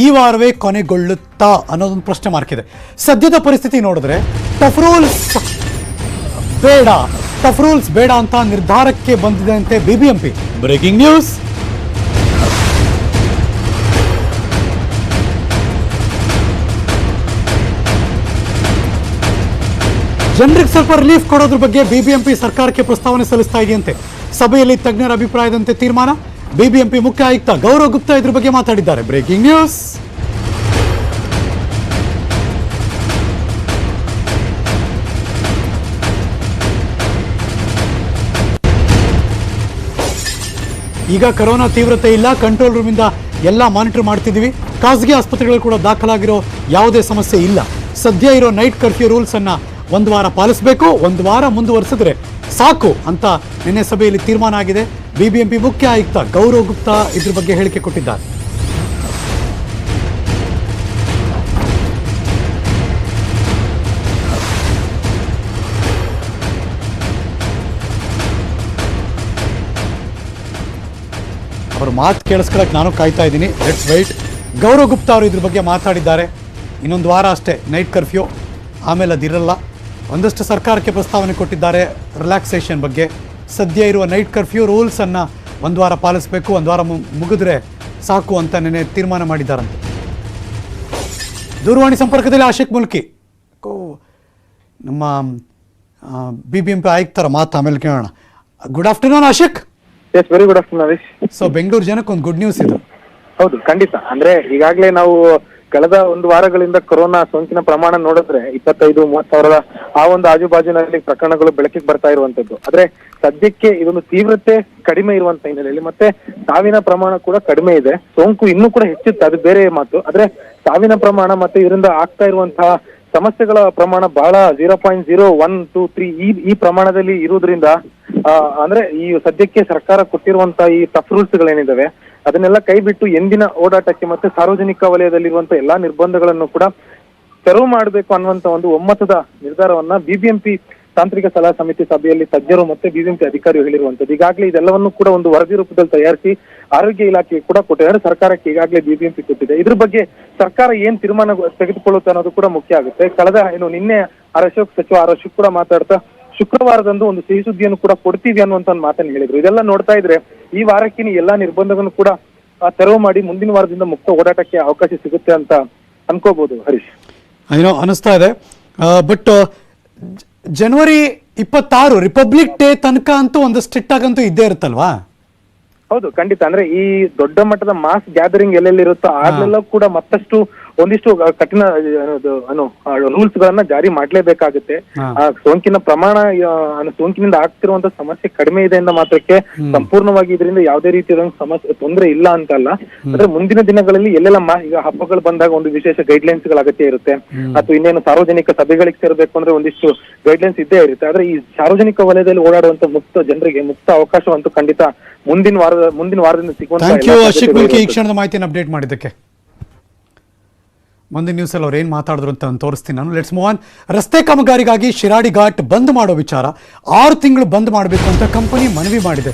ಈ ವಾರವೇ ಕೊನೆಗೊಳ್ಳುತ್ತಾ ಅನ್ನೋದೊಂದು ಪ್ರಶ್ನೆ ಮಾರ್ಕ್ ಇದೆ. ಸದ್ಯದ ಪರಿಸ್ಥಿತಿ ನೋಡಿದ್ರೆ ಟಫ್ ರೂಲ್ಸ್ ಬೇಡ ಅಂತ ನಿರ್ಧಾರಕ್ಕೆ ಬಂದಿದೆ ಅಂತೆ BBMP. Breaking news. ಜನರಿಗೆ ಸ್ವಲ್ಪ ರಿಲೀಫ್ ಕೊಡೋದ್ರ ಬಗ್ಗೆ BBMP ಸರ್ಕಾರಕ್ಕೆ ಪ್ರಸ್ತಾವನೆ ಸಲ್ಲಿಸ್ತಾ ಇದೆಯಂತೆ. ಸಭೆಯಲ್ಲಿ ತಜ್ಞರ ಅಭಿಪ್ರಾಯದಂತೆ ತೀರ್ಮಾನ. BBMP ಮುಖ್ಯ ಆಯುಕ್ತ ಗೌರವ್ ಗುಪ್ತಾ ಇದ್ರ ಬಗ್ಗೆ ಮಾತಾಡಿದ್ದಾರೆ. Breaking news. ಈಗ ಕೊರೋನಾ ತೀವ್ರತೆ ಇಲ್ಲ, ಕಂಟ್ರೋಲ್ ರೂಮಿಂದ ಎಲ್ಲ ಮಾನಿಟರ್ ಮಾಡ್ತಿದ್ದೀವಿ. ಖಾಸಗಿ ಆಸ್ಪತ್ರೆಗಳು ಕೂಡ ದಾಖಲಾಗಿರೋ ಯಾವುದೇ ಸಮಸ್ಯೆ ಇಲ್ಲ. ಸದ್ಯ ಇರೋ ನೈಟ್ ಕರ್ಫ್ಯೂ ರೂಲ್ಸ್ ಅನ್ನ 1 ವಾರ ಪಾಲಿಸಬೇಕು, 1 ವಾರ ಮುಂದುವರಿಸಿದ್ರೆ ಸಾಕು ಅಂತ ನಿನ್ನೆ ಸಭೆಯಲ್ಲಿ ತೀರ್ಮಾನ ಆಗಿದೆ. BBMP ಮುಖ್ಯ ಆಯುಕ್ತ ಗೌರವ್ ಗುಪ್ತಾ ಇದ್ರ ಬಗ್ಗೆ ಹೇಳಿಕೆ ಕೊಟ್ಟಿದ್ದಾರೆ. ಅವ್ರ ಮಾತು ಕೇಳಿಸ್ಕೊಳ್ಳೋಕೆ ನಾನು ಕಾಯ್ತಾ ಇದ್ದೀನಿ. Let's wait. ಗೌರವ್ ಗುಪ್ತಾ ಅವರು ಇದ್ರ ಬಗ್ಗೆ ಮಾತಾಡಿದ್ದಾರೆ. ಇನ್ನೊಂದು ವಾರ ಅಷ್ಟೇ ನೈಟ್ ಕರ್ಫ್ಯೂ, ಆಮೇಲೆ ಅದಿರಲ್ಲ. ಒಂದಷ್ಟು ಸರ್ಕಾರಕ್ಕೆ ಪ್ರಸ್ತಾವನೆ ಕೊಟ್ಟಿದ್ದಾರೆ ರಿಲ್ಯಾಕ್ಸೇಷನ್ ಬಗ್ಗೆ. ಸದ್ಯ ಇರುವ ನೈಟ್ ಕರ್ಫ್ಯೂ ರೂಲ್ಸನ್ನು 1 ವಾರ ಪಾಲಿಸಬೇಕು, 1 ವಾರ ಮುಗಿದ್ರೆ ಸಾಕು ಅಂತ ನೆನೆ ತೀರ್ಮಾನ ಮಾಡಿದ್ದಾರಂತೆ. ದೂರವಾಣಿ ಸಂಪರ್ಕದಲ್ಲಿ ಆಶಿಕ್ ಮುಲ್ಕಿ, ನಮ್ಮ BBMP ಆಯುಕ್ತರ ಮಾತು ಆಮೇಲೆ ಕೇಳೋಣ. Good afternoon Ashik. Yes, very good afternoon Harish. So Bengaluru ಜನಕ್ಕೆ ಒಂದು ಗುಡ್ ನ್ಯೂಸ್ ಇದು. ಹೌದು, ಖಂಡಿತ. ಅಂದ್ರೆ ಈಗಾಗಲೇ ನಾವು ಕಳೆದ ಒಂದು ವಾರಗಳಿಂದ ಕೊರೋನಾ ಸೋಂಕಿನ ಪ್ರಮಾಣ ನೋಡಿದ್ರೆ 25-30 ಸಾವಿರದ ಆ ಒಂದು ಆಜುಬಾಜಿನಲ್ಲಿ ಪ್ರಕರಣಗಳು ಬೆಳಕಿಗೆ ಬರ್ತಾ ಇರುವಂತದ್ದು. ಆದ್ರೆ ಸದ್ಯಕ್ಕೆ ಇದೊಂದು ತೀವ್ರತೆ ಕಡಿಮೆ ಇರುವಂತ ಹಿನ್ನೆಲೆಯಲ್ಲಿ ಮತ್ತೆ ಸಾವಿನ ಪ್ರಮಾಣ ಕೂಡ ಕಡಿಮೆ ಇದೆ. ಸೋಂಕು ಇನ್ನೂ ಕೂಡ ಹೆಚ್ಚುತ್ತೆ, ಅದು ಬೇರೆ ಮಾತು. ಆದ್ರೆ ಸಾವಿನ ಪ್ರಮಾಣ ಮತ್ತೆ ಇದರಿಂದ ಆಗ್ತಾ ಇರುವಂತಹ ಸಮಸ್ಯೆಗಳ ಪ್ರಮಾಣ ಬಹಳ 0.0123 ಈ ಪ್ರಮಾಣದಲ್ಲಿ ಇರುವುದರಿಂದ ಅಂದ್ರೆ ಈ ಸದ್ಯಕ್ಕೆ ಸರ್ಕಾರ ಕೊಟ್ಟಿರುವಂತ ಈ ಟಫ್ ರೂಲ್ಸ್ ಗಳೇನಿದಾವೆ ಅದನ್ನೆಲ್ಲ ಕೈ ಬಿಟ್ಟು ಎಂದಿನ ಓಡಾಟಕ್ಕೆ ಮತ್ತೆ ಸಾರ್ವಜನಿಕ ವಲಯದಲ್ಲಿರುವಂತ ಎಲ್ಲಾ ನಿರ್ಬಂಧಗಳನ್ನು ಕೂಡ ತೆರವು ಮಾಡಬೇಕು ಅನ್ನುವಂತ ಒಂದು ಒಮ್ಮತದ ನಿರ್ಧಾರವನ್ನ ಬಿಬಿಎಂಪಿ ತಾಂತ್ರಿಕ ಸಲಹಾ ಸಮಿತಿ ಸಭೆಯಲ್ಲಿ ತಜ್ಞರು ಮತ್ತೆ ಬಿಬಿಎಂಪಿ ಅಧಿಕಾರಿಗಳು ಹೇಳಿರುವಂತದ್ದು. ಈಗಾಗಲೇ ಇದೆಲ್ಲವನ್ನು ಕೂಡ ಒಂದು ವರದಿ ರೂಪದಲ್ಲಿ ತಯಾರಿಸಿ ಆರೋಗ್ಯ ಇಲಾಖೆಗೆ ಕೂಡ ಕೊಟ್ಟಿದ್ದಾರೆ. ಸರ್ಕಾರಕ್ಕೆ ಈಗಾಗಲೇ ಬಿಬಿಎಂಪಿ ಕೊಟ್ಟಿದೆ. ಇದ್ರ ಬಗ್ಗೆ ಸರ್ಕಾರ ಏನ್ ತೀರ್ಮಾನ ತೆಗೆದುಕೊಳ್ಳುತ್ತೆ ಅನ್ನೋದು ಕೂಡ ಮುಖ್ಯ ಆಗುತ್ತೆ. ಕಳೆದ ನಿನ್ನೆ ಸಚಿವ ಆರ್ ಅಶೋಕ್ ಕೂಡ ಮಾತಾಡ್ತಾ ಶುಕ್ರವಾರದಂದು ಒಂದು ಸಿಹಿ ಸುದ್ದಿಯನ್ನು ಕೂಡ ಕೊಡ್ತೀವಿ ಅನ್ನುವಂತ ಒಂದು ಮಾತನ್ನು ಹೇಳಿದ್ರು. ಇದೆಲ್ಲ ನೋಡ್ತಾ ಇದ್ರೆ ಈ ವಾರಕ್ಕೆ ಎಲ್ಲಾ ನಿರ್ಬಂಧಗಳನ್ನು ಕೂಡ ತೆರವು ಮಾಡಿ ಮುಂದಿನ ವಾರದಿಂದ ಮುಕ್ತ ಓಡಾಟಕ್ಕೆ ಅವಕಾಶ ಸಿಗುತ್ತೆ ಅಂತ ಅನ್ಕೋಬಹುದು. ಹರೀಶ್, ಏನೋ ಅನಿಸ್ತಾ ಇದೆ. ಬಟ್ ಜನವರಿ 26 ರಿಪಬ್ಲಿಕ್ ಡೇ ತನಕ ಅಂತೂ ಒಂದು ಸ್ಟ್ರಿಕ್ಟ್ ಆಗಂತೂ ಇದ್ದೇ ಇರುತ್ತಲ್ವಾ? ಹೌದು, ಖಂಡಿತ. ಅಂದ್ರೆ ಈ ದೊಡ್ಡ ಮಟ್ಟದ ಮಾಸ್ ಗ್ಯಾದರಿಂಗ್ ಎಲ್ಲೆಲ್ಲಿರುತ್ತೋ ಆಗ್ಲೆಲ್ಲ ಕೂಡ ಮತ್ತಷ್ಟು ಒಂದಿಷ್ಟು ಕಠಿಣ ರೂಲ್ಸ್ ಗಳನ್ನ ಜಾರಿ ಮಾಡ್ಲೇಬೇಕಾಗುತ್ತೆ. ಸೋಂಕಿನ ಪ್ರಮಾಣ ಸೋಂಕಿನಿಂದ ಆಗ್ತಿರುವಂತ ಸಮಸ್ಯೆ ಕಡಿಮೆ ಇದೆ ಎಂದ ಮಾತ್ರಕ್ಕೆ ಸಂಪೂರ್ಣವಾಗಿ ಇದರಿಂದ ಯಾವುದೇ ರೀತಿಯ ಸಮಸ್ಯೆ ತೊಂದರೆ ಇಲ್ಲ ಅಂತಲ್ಲ. ಅಂದ್ರೆ ಮುಂದಿನ ದಿನಗಳಲ್ಲಿ ಎಲ್ಲೆಲ್ಲ ಈಗ ಹಬ್ಬಗಳು ಬಂದಾಗ ಒಂದು ವಿಶೇಷ ಗೈಡ್ಲೈನ್ಸ್ ಗಳ ಅಗತ್ಯ ಇರುತ್ತೆ, ಅಥವಾ ಇನ್ನೇನು ಸಾರ್ವಜನಿಕ ಸಭೆಗಳಿಗೆ ಸೇರ್ಬೇಕು ಅಂದ್ರೆ ಒಂದಿಷ್ಟು ಗೈಡ್ಲೈನ್ಸ್ ಇದ್ದೇ ಇರುತ್ತೆ. ಆದ್ರೆ ಈ ಸಾರ್ವಜನಿಕ ವಲಯದಲ್ಲಿ ಓಡಾಡುವಂತ ಮುಕ್ತ ಜನರಿಗೆ ಮುಕ್ತ ಅವಕಾಶವಂತೂ ಖಂಡಿತ ಮುಂದಿನ ವಾರದಿಂದ ಸಿಗುವಂತ ಈ ಕ್ಷಣದ ಮಾಹಿತಿಯನ್ನು ಅಪ್ಡೇಟ್ ಮಾಡಿದ್ದಕ್ಕೆ. ಮುಂದಿನ ನ್ಯೂಸ್ ಅಲ್ಲಿ ಅವ್ರು ಏನ್ ಮಾತಾಡಿದ್ರು ಅಂತ ತೋರಿಸ್ತೀನಿ ನಾನು. Let's move on. ರಸ್ತೆ ಕಾಮಗಾರಿಗಾಗಿ ಶಿರಾಡಿ ಘಾಟ್ ಬಂದ್ ಮಾಡೋ ವಿಚಾರ 6 ತಿಂಗಳು ಬಂದ್ ಮಾಡಬೇಕು ಅಂತ ಕಂಪನಿ ಮನವಿ ಮಾಡಿದೆ.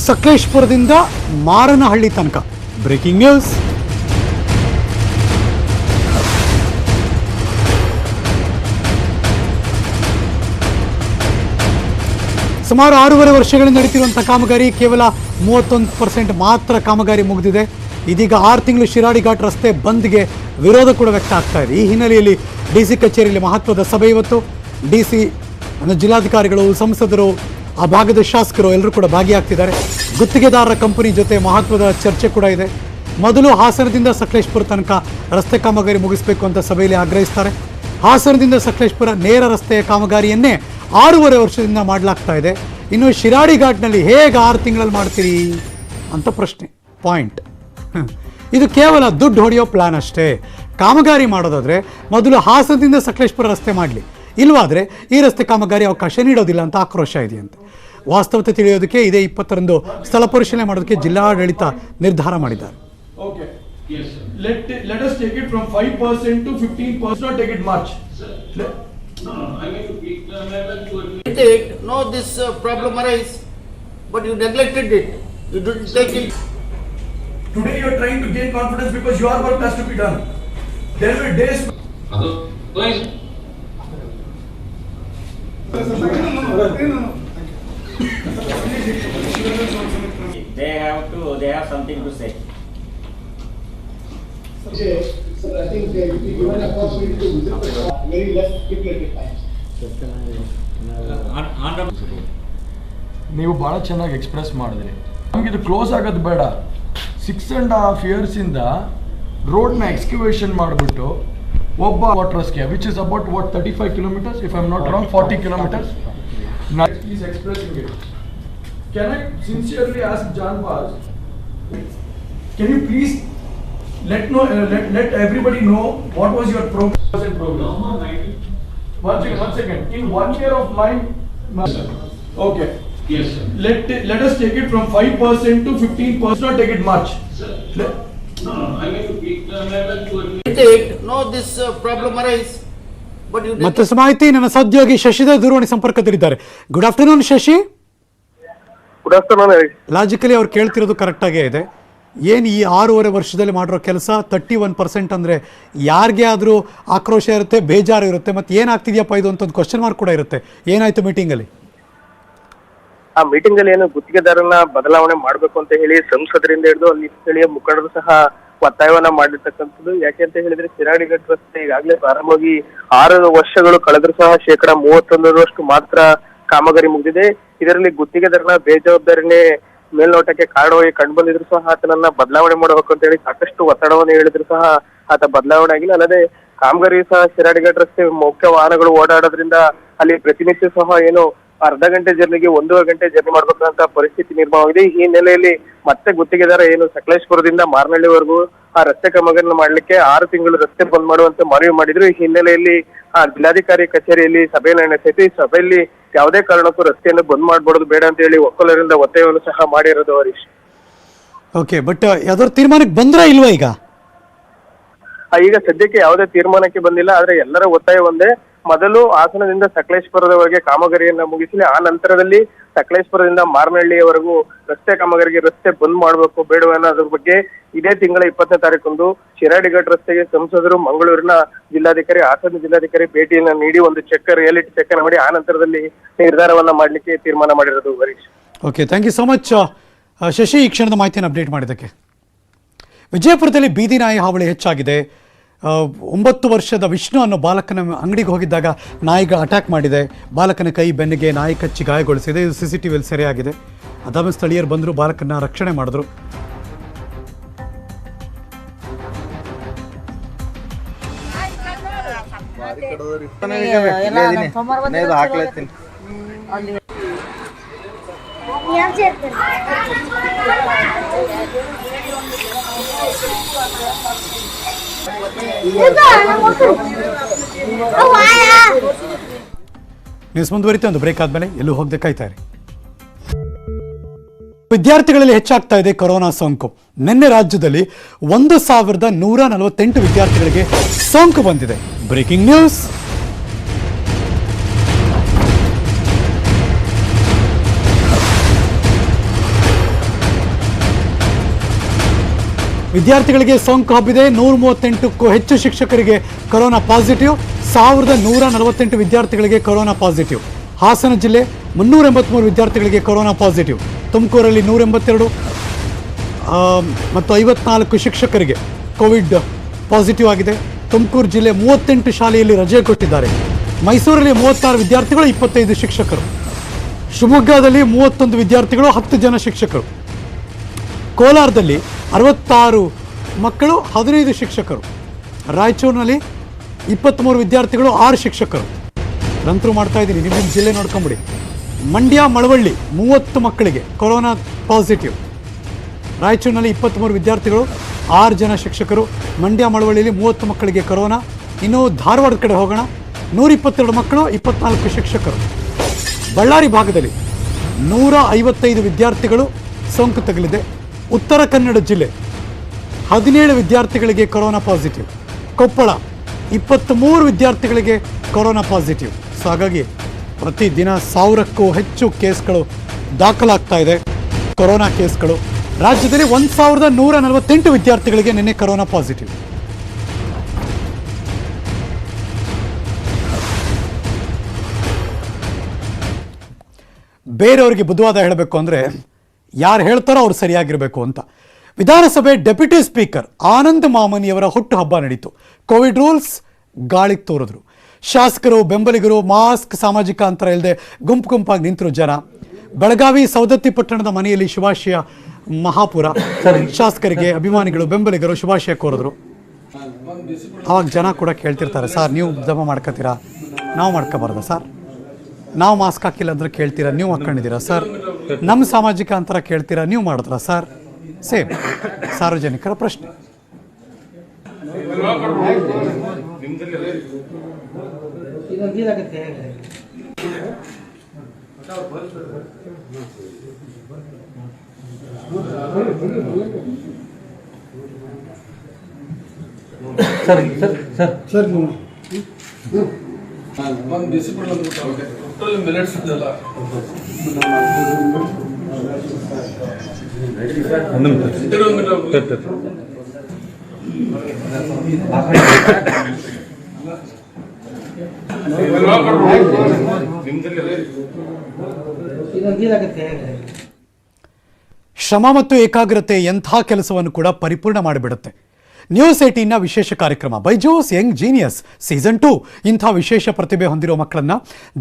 ಸಕಲೇಶ್ಪುರದಿಂದ ಮಾರನಹಳ್ಳಿ ತನಕ ಬ್ರೇಕಿಂಗ್ ನ್ಯೂಸ್. ಸುಮಾರು 6.5 ವರ್ಷಗಳಿಂದ ನಡೀತಿರುವಂತಹ ಕಾಮಗಾರಿ ಕೇವಲ 31% ಮಾತ್ರ ಕಾಮಗಾರಿ ಮುಗಿದಿದೆ. ಇದೀಗ 6 ತಿಂಗಳು ಶಿರಾಡಿ ಘಾಟ್ ರಸ್ತೆ ಬಂದ್ಗೆ ವಿರೋಧ ಕೂಡ ವ್ಯಕ್ತ ಆಗ್ತಾ ಇದೆ. ಈ ಹಿನ್ನೆಲೆಯಲ್ಲಿ ಡಿಸಿ ಕಚೇರಿಯಲ್ಲಿ ಮಹತ್ವದ ಸಭೆ ಇವತ್ತು. ಡಿಸಿ ಜಿಲ್ಲಾಧಿಕಾರಿಗಳು, ಸಂಸದರು, ಆ ಭಾಗದ ಶಾಸಕರು ಎಲ್ಲರೂ ಕೂಡ ಭಾಗಿಯಾಗ್ತಿದ್ದಾರೆ. ಗುತ್ತಿಗೆದಾರರ ಕಂಪನಿ ಜೊತೆ ಮಹತ್ವದ ಚರ್ಚೆ ಕೂಡ ಇದೆ. ಮೊದಲು ಹಾಸನದಿಂದ ಸಕಲೇಶ್ಪುರ ತನಕ ರಸ್ತೆ ಕಾಮಗಾರಿ ಮುಗಿಸಬೇಕು ಅಂತ ಸಭೆಯಲ್ಲಿ ಆಗ್ರಹಿಸ್ತಾರೆ. ಹಾಸನದಿಂದ ಸಕಲೇಶ್ಪುರ ನೇರ ರಸ್ತೆಯ ಕಾಮಗಾರಿಯನ್ನೇ 6.5 ವರ್ಷದಿಂದ ಮಾಡಲಾಗ್ತಾ ಇದೆ. ಇನ್ನು ಶಿರಾಡಿ ಘಾಟ್ನಲ್ಲಿ ಹೇಗೆ 6 ತಿಂಗಳಲ್ಲಿ ಮಾಡ್ತೀರಿ ಅಂತ ಪ್ರಶ್ನೆ. ಪಾಯಿಂಟ್, ಇದು ಕೇವಲ ದುಡ್ಡು ಹೊಡೆಯೋ ಪ್ಲಾನ್ ಅಷ್ಟೇ. ಕಾಮಗಾರಿ ಮಾಡೋದಾದ್ರೆ ಮೊದಲು ಹಾಸನದಿಂದ ಸಕಲೇಶ್ಪುರ ರಸ್ತೆ ಮಾಡಲಿ, ಇಲ್ವಾದರೆ ಈ ರಸ್ತೆ ಕಾಮಗಾರಿ ಅವಕಾಶ ನೀಡೋದಿಲ್ಲ ಅಂತ ಆಕ್ರೋಶ ಇದೆಯಂತೆ. ವಾಸ್ತವತೆ ತಿಳಿಯೋದಕ್ಕೆ ಇದೇ 20ರಂದು ಸ್ಥಳ ಪರಿಶೀಲನೆ ಮಾಡೋದಕ್ಕೆ ಜಿಲ್ಲಾಡಳಿತ ನಿರ್ಧಾರ ಮಾಡಿದ್ದಾರೆ. Okay. Yes, sir. Let us take it from 5% to 15%. Not take it much. No, this problem arise, but you neglected it. You didn't take it. Today you are trying to gain confidence because your work has to be done. There will be days. They have something to say. Okay, so I think they will be given a possibility to visit very less stipulated times. ನೀವು ಭಾಳ ಚೆನ್ನಾಗಿ express ಮಾಡಿದ್ರಿ. ನಮ್ಗೆ ಇದು close ಆಗೋದು ಬೇಡ. 6.5 years ಇಂದ ರೋಡ್ನ excavation ಮಾಡಿಬಿಟ್ಟು ಒಬ್ಬ ವಾಟರ್ಸ್ಗೆ which is about 35 kilometers, if I am not wrong, 40 kilometers. He is expressing it. Can I sincerely ask Janbaz, can you please let everybody know what was your program? One second. In 1 year of mine. Okay. Yes, sir. Let us take it from 5% to 15%. Not take it much. Sir. No, this problem arise, but you. ಮತ್ತಷ್ಟು ಮಾಹಿತಿ ನನ್ನ ಸಹೋದ್ಯೋಗಿ ಶಶಿಧರ್ ದೂರವಾಣಿ ಸಂಪರ್ಕದಲ್ಲಿದ್ದಾರೆ. Good afternoon Shashi. Good afternoon. Logically ಅವ್ರು ಕೇಳ್ತಿರೋದು ಕರೆಕ್ಟಾಗೇ ಇದೆ. ಏನು ಈ 6.5 ವರ್ಷದಲ್ಲಿ ಮಾಡಿರೋ ಕೆಲಸ 31% ಅಂದರೆ ಯಾರಿಗೆ ಆದರೂ ಆಕ್ರೋಶ ಇರುತ್ತೆ, ಬೇಜಾರು ಇರುತ್ತೆ. ಮತ್ತು ಏನಾಗ್ತಿದೆಯಪ್ಪ ಇದು ಅಂತ ಒಂದು ಕ್ವಶನ್ ಮಾರ್ಕ್ ಕೂಡ ಇರುತ್ತೆ. ಏನಾಯ್ತು ಮೀಟಿಂಗಲ್ಲಿ? ಆ ಮೀಟಿಂಗ್ ಅಲ್ಲಿ ಏನು ಗುತ್ತಿಗೆದಾರನ ಬದಲಾವಣೆ ಮಾಡ್ಬೇಕು ಅಂತ ಹೇಳಿ ಸಂಸದರಿಂದ ಹಿಡಿದು ಅಲ್ಲಿ ಸ್ಥಳೀಯ ಮುಖಂಡರು ಸಹ ಒತ್ತಾಯವನ್ನ ಮಾಡಿರ್ತಕ್ಕಂಥದ್ದು. ಯಾಕೆ ಅಂತ ಹೇಳಿದ್ರೆ ಶಿರಾಡಿ ಘಾಟ್ ರಸ್ತೆ ಈಗಾಗಲೇ ಪ್ರಾರಂಭವಾಗಿ 6 ವರ್ಷಗಳು ಕಳೆದರೂ ಸಹ 31% ಮಾತ್ರ ಕಾಮಗಾರಿ ಮುಗಿದಿದೆ. ಇದರಲ್ಲಿ ಗುತ್ತಿಗೆದಾರನ ಬೇಜವಾಬ್ದಾರಿನೇ ಮೇಲ್ನೋಟಕ್ಕೆ ಕಾರಣವಾಗಿ ಕಂಡು ಬಂದಿದ್ರು ಸಹ ಆತನನ್ನ ಬದಲಾವಣೆ ಮಾಡಬೇಕು ಅಂತ ಹೇಳಿ ಸಾಕಷ್ಟು ಒತ್ತಡವನ್ನು ಹೇಳಿದ್ರು ಸಹ ಆತ ಬದಲಾವಣೆ ಆಗಿಲ್ಲ. ಅಲ್ಲದೆ ಕಾಮಗಾರಿ ಸಹ ಶಿರಾಡಿಘಾಟ್ ರಸ್ತೆ ಮುಖ್ಯ ವಾಹನಗಳು ಓಡಾಡೋದ್ರಿಂದ ಅಲ್ಲಿ ಪ್ರತಿನಿತ್ಯ ಸಹ ಏನು ಅರ್ಧ ಗಂಟೆ ಜರ್ನಿಗೆ 1.5 ಗಂಟೆ ಜರ್ನಿ ಮಾಡ್ಬೇಕಂತ ಪರಿಸ್ಥಿತಿ ನಿರ್ಮಾಣವಾಗಿದೆ. ಈ ಹಿನ್ನೆಲೆಯಲ್ಲಿ ಮತ್ತೆ ಗುತ್ತಿಗೆದಾರ ಏನು ಸಕಲೇಶ್ಪುರದಿಂದ ಮಾರನಹಳ್ಳಿವರೆಗೂ ಆ ರಸ್ತೆ ಕಾಮಗಾರಿಯನ್ನು ಮಾಡ್ಲಿಕ್ಕೆ 6 ತಿಂಗಳು ರಸ್ತೆ ಬಂದ್ ಮಾಡುವಂತೆ ಮನವಿ ಮಾಡಿದ್ರು. ಈ ಹಿನ್ನೆಲೆಯಲ್ಲಿ ಆ ಜಿಲ್ಲಾಧಿಕಾರಿ ಕಚೇರಿಯಲ್ಲಿ ಸಭೆಯನ್ನು ನಡೆಸಿತ್ತು. ಈ ಸಭೆಯಲ್ಲಿ ಯಾವುದೇ ಕಾರಣಕ್ಕೂ ರಸ್ತೆಯನ್ನು ಬಂದ್ ಮಾಡಬಾರದು, ಬೇಡ ಅಂತ ಹೇಳಿ ಒಕ್ಕಲರಿಂದ ಒತ್ತಾಯವನ್ನು ಸಹ ಮಾಡಿರೋದು ಹರೀಶ್. ಓಕೆ, ಬಟ್ ಯಾವ್ದಾದ್ರು ತೀರ್ಮಾನಕ್ಕೆ ಬಂದ್ರಾ ಇಲ್ವಾ? ಈಗ ಸದ್ಯಕ್ಕೆ ಯಾವುದೇ ತೀರ್ಮಾನಕ್ಕೆ ಬಂದಿಲ್ಲ. ಆದ್ರೆ ಎಲ್ಲರ ಒತ್ತಾಯ ಒಂದೇ, ಮೊದಲು ಹಾಸನದಿಂದ ಸಕಲೇಶ್ಪುರದವರೆಗೆ ಕಾಮಗಾರಿಯನ್ನ ಮುಗಿಸಲಿ, ಆ ನಂತರದಲ್ಲಿ ಸಕಲೇಶ್ಪುರದಿಂದ ಮಾರನಹಳ್ಳಿಯವರೆಗೂ ರಸ್ತೆ ಕಾಮಗಾರಿಗೆ ರಸ್ತೆ ಬಂದ್ ಮಾಡಬೇಕು ಬೇಡ ಅನ್ನೋದ್ರ ಬಗ್ಗೆ ಇದೇ ತಿಂಗಳ 20ನೇ ತಾರೀಕಂದು ಶಿರಾಡಿಘಾಟ್ ರಸ್ತೆಗೆ ಸಂಸದರು ಮಂಗಳೂರಿನ ಜಿಲ್ಲಾಧಿಕಾರಿ, ಹಾಸನ ಜಿಲ್ಲಾಧಿಕಾರಿ ಭೇಟಿಯನ್ನ ನೀಡಿ ಒಂದು ರಿಯಾಲಿಟಿ ಚೆಕ್ ಅನ್ನು ಮಾಡಿ ಆ ನಂತರದಲ್ಲಿ ನಿರ್ಧಾರವನ್ನ ಮಾಡ್ಲಿಕ್ಕೆ ತೀರ್ಮಾನ ಮಾಡಿರೋದು Harish. Okay, thank you so much Shashi, ಈ ಕ್ಷಣದ ಮಾಹಿತಿಯನ್ನು ಅಪ್ಡೇಟ್ ಮಾಡಿದ್ದಕ್ಕೆ. ವಿಜಯಪುರದಲ್ಲಿ ಬೀದಿ ನಾಯಿ ಹಾವಳಿ ಹೆಚ್ಚಾಗಿದೆ. 9 ವರ್ಷದ ವಿಷ್ಣು ಅನ್ನೋ ಬಾಲಕನ ಅಂಗಡಿಗೆ ಹೋಗಿದ್ದಾಗ ನಾಯಿಗೆ ಅಟ್ಯಾಕ್ ಮಾಡಿದೆ. ಬಾಲಕನ ಕೈ ಬೆನ್ನಿಗೆ ನಾಯಿ ಕಚ್ಚಿ ಗಾಯಗೊಳಿಸಿದೆ. ಇದು CCTVಯಲ್ಲಿ ಸೆರೆಯಾಗಿದೆ. ಅದಾದ ಸ್ಥಳೀಯರು ಬಂದರು, ಬಾಲಕನ ರಕ್ಷಣೆ ಮಾಡಿದ್ರು. ನ್ಯೂಸ್ ಮುಂದುವರಿತೆ. ಒಂದು ಬ್ರೇಕ್ ಆದ್ಮೇಲೆ ಎಲ್ಲೂ ಹೋಗದೆ ಕಾಯ್ತಾ ಇರಿ. ವಿದ್ಯಾರ್ಥಿಗಳಲ್ಲಿ ಹೆಚ್ಚಾಗ್ತಾ ಇದೆ ಕೊರೋನಾ ಸೋಂಕು. ನಿನ್ನೆ ರಾಜ್ಯದಲ್ಲಿ 1148 ವಿದ್ಯಾರ್ಥಿಗಳಿಗೆ ಸೋಂಕು ಬಂದಿದೆ. Breaking news. ವಿದ್ಯಾರ್ಥಿಗಳಿಗೆ ಸೋಂಕು ಹಬ್ಬಿದೆ. 138ಕ್ಕೂ ಹೆಚ್ಚು ಶಿಕ್ಷಕರಿಗೆ ಕೊರೋನಾ ಪಾಸಿಟಿವ್. 1148 ವಿದ್ಯಾರ್ಥಿಗಳಿಗೆ ಕೊರೋನಾ ಪಾಸಿಟಿವ್. ಹಾಸನ ಜಿಲ್ಲೆ 383 ವಿದ್ಯಾರ್ಥಿಗಳಿಗೆ ಕೊರೋನಾ ಪಾಸಿಟಿವ್. ತುಮಕೂರಲ್ಲಿ 182 ಮತ್ತು 54 ಶಿಕ್ಷಕರಿಗೆ ಕೋವಿಡ್ ಪಾಸಿಟಿವ್ ಆಗಿದೆ. ತುಮಕೂರು ಜಿಲ್ಲೆ 38 ಶಾಲೆಯಲ್ಲಿ ರಜೆ ಕೊಟ್ಟಿದ್ದಾರೆ. ಮೈಸೂರಲ್ಲಿ 36 ವಿದ್ಯಾರ್ಥಿಗಳು, 25 ಶಿಕ್ಷಕರು. ಶಿವಮೊಗ್ಗದಲ್ಲಿ 31 ವಿದ್ಯಾರ್ಥಿಗಳು, 10 ಜನ ಶಿಕ್ಷಕರು. ಕೋಲಾರದಲ್ಲಿ 66 ಮಕ್ಕಳು, 15 ಶಿಕ್ಷಕರು. ರಾಯಚೂರಿನಲ್ಲಿ 23 ವಿದ್ಯಾರ್ಥಿಗಳು, 6 ಶಿಕ್ಷಕರು. ನಂತರ ಮಾಡ್ತಾ ಇದ್ದೀನಿ, ನಿಮ್ಮ ಜಿಲ್ಲೆ ನೋಡ್ಕೊಂಬಿಡಿ. ಮಂಡ್ಯ ಮಳವಳ್ಳಿ 30 ಮಕ್ಕಳಿಗೆ ಕೊರೋನಾ ಪಾಸಿಟಿವ್. ರಾಯಚೂರಿನಲ್ಲಿ 23 ವಿದ್ಯಾರ್ಥಿಗಳು, 6 ಜನ ಶಿಕ್ಷಕರು. ಮಂಡ್ಯ ಮಳವಳ್ಳಿಯಲ್ಲಿ 30 ಮಕ್ಕಳಿಗೆ ಕೊರೋನಾ. ಇನ್ನು ಧಾರವಾಡದ ಕಡೆ ಹೋಗೋಣ. 122 ಮಕ್ಕಳು, 24 ಶಿಕ್ಷಕರು. ಬಳ್ಳಾರಿ ಭಾಗದಲ್ಲಿ 155 ವಿದ್ಯಾರ್ಥಿಗಳು ಸೋಂಕು ತಗುಲಿದೆ. ಉತ್ತರ ಕನ್ನಡ ಜಿಲ್ಲೆ 17 ವಿದ್ಯಾರ್ಥಿಗಳಿಗೆ ಕೊರೋನಾ ಪಾಸಿಟಿವ್. ಕೊಪ್ಪಳ 23 ವಿದ್ಯಾರ್ಥಿಗಳಿಗೆ ಕೊರೋನಾ ಪಾಸಿಟಿವ್. ಸೊ ಹಾಗಾಗಿ ಪ್ರತಿದಿನ 1000ಕ್ಕೂ ಹೆಚ್ಚು ಕೇಸ್ಗಳು ದಾಖಲಾಗ್ತಾ ಇದೆ, ಕೊರೋನಾ ಕೇಸ್ಗಳು. ರಾಜ್ಯದಲ್ಲಿ 1148 ವಿದ್ಯಾರ್ಥಿಗಳಿಗೆ ನಿನ್ನೆ ಕೊರೋನಾ ಪಾಸಿಟಿವ್. ಬೇರೆಯವರಿಗೆ ಬುದ್ಧವಾದ ಹೇಳಬೇಕು ಅಂದರೆ ಯಾರು ಹೇಳ್ತಾರೋ ಅವ್ರು ಸರಿಯಾಗಿರಬೇಕು ಅಂತ. ವಿಧಾನಸಭೆ ಡೆಪ್ಯೂಟಿ ಸ್ಪೀಕರ್ ಆನಂದ್ ಮಾಮನಿಯವರ ಹುಟ್ಟುಹಬ್ಬ ನಡೀತು. ಕೋವಿಡ್ ರೂಲ್ಸ್ ಗಾಳಿಗೆ ತೋರಿದ್ರು. ಶಾಸಕರು, ಬೆಂಬಲಿಗರು ಮಾಸ್ಕ್, ಸಾಮಾಜಿಕ ಅಂತರ ಇಲ್ಲದೆ ಗುಂಪು ಗುಂಪಾಗಿ ನಿಂತರು ಜನ. ಬೆಳಗಾವಿ ಸೌದತ್ತಿ ಪಟ್ಟಣದ ಮನೆಯಲ್ಲಿ ಶುಭಾಶಯ ಮಹಾಪುರ. ಶಾಸಕರಿಗೆ, ಅಭಿಮಾನಿಗಳು, ಬೆಂಬಲಿಗರು ಶುಭಾಶಯ ಕೋರಿದ್ರು. ಅವಾಗ ಜನ ಕೂಡ ಕೇಳ್ತಿರ್ತಾರೆ, ಸರ್ ನೀವು ಜಮಾ ಮಾಡ್ಕೋತೀರಾ, ನಾವು ಮಾಡ್ಕೋಬಾರ್ದ ಸರ್? ನಾವು ಮಾಸ್ಕ್ ಹಾಕಿಲ್ಲ ಅಂದ್ರೆ ಕೇಳ್ತೀರಾ, ನೀವು ಹಾಕ್ಕೊಂಡಿದ್ದೀರಾ ಸರ್? ನಮ್ಮ ಸಾಮಾಜಿಕ ಅಂತರ ಕೇಳ್ತೀರಾ, ನೀವು ಮಾಡಿದ್ರಾ ಸರ್? ಸೇಮ್ ಸಾರ್ವಜನಿಕರ ಪ್ರಶ್ನೆ. ಸರ್ ಒಂದು ಡಿಸಿಪ್ಲಿನ್ ಟೋಟಲ್ ಮಿನಿಟ್ಸ್ ಇದೆಲ್ಲ ಶ್ರಮ ಮತ್ತು ಏಕಾಗ್ರತೆ ಎಂಥ ಕೆಲಸವನ್ನು ಕೂಡ ಪರಿಪೂರ್ಣ ಮಾಡಿಬಿಡುತ್ತೆ. ನ್ಯೂಸ್ 18ನ ವಿಶೇಷ ಕಾರ್ಯಕ್ರಮ ಬೈಜೂಸ್ ಯಂಗ್ ಜೀನಿಯಸ್ ಸೀಸನ್ 2 ಇಂಥ ವಿಶೇಷ ಪ್ರತಿಭೆ ಹೊಂದಿರೋ ಮಕ್ಕಳನ್ನು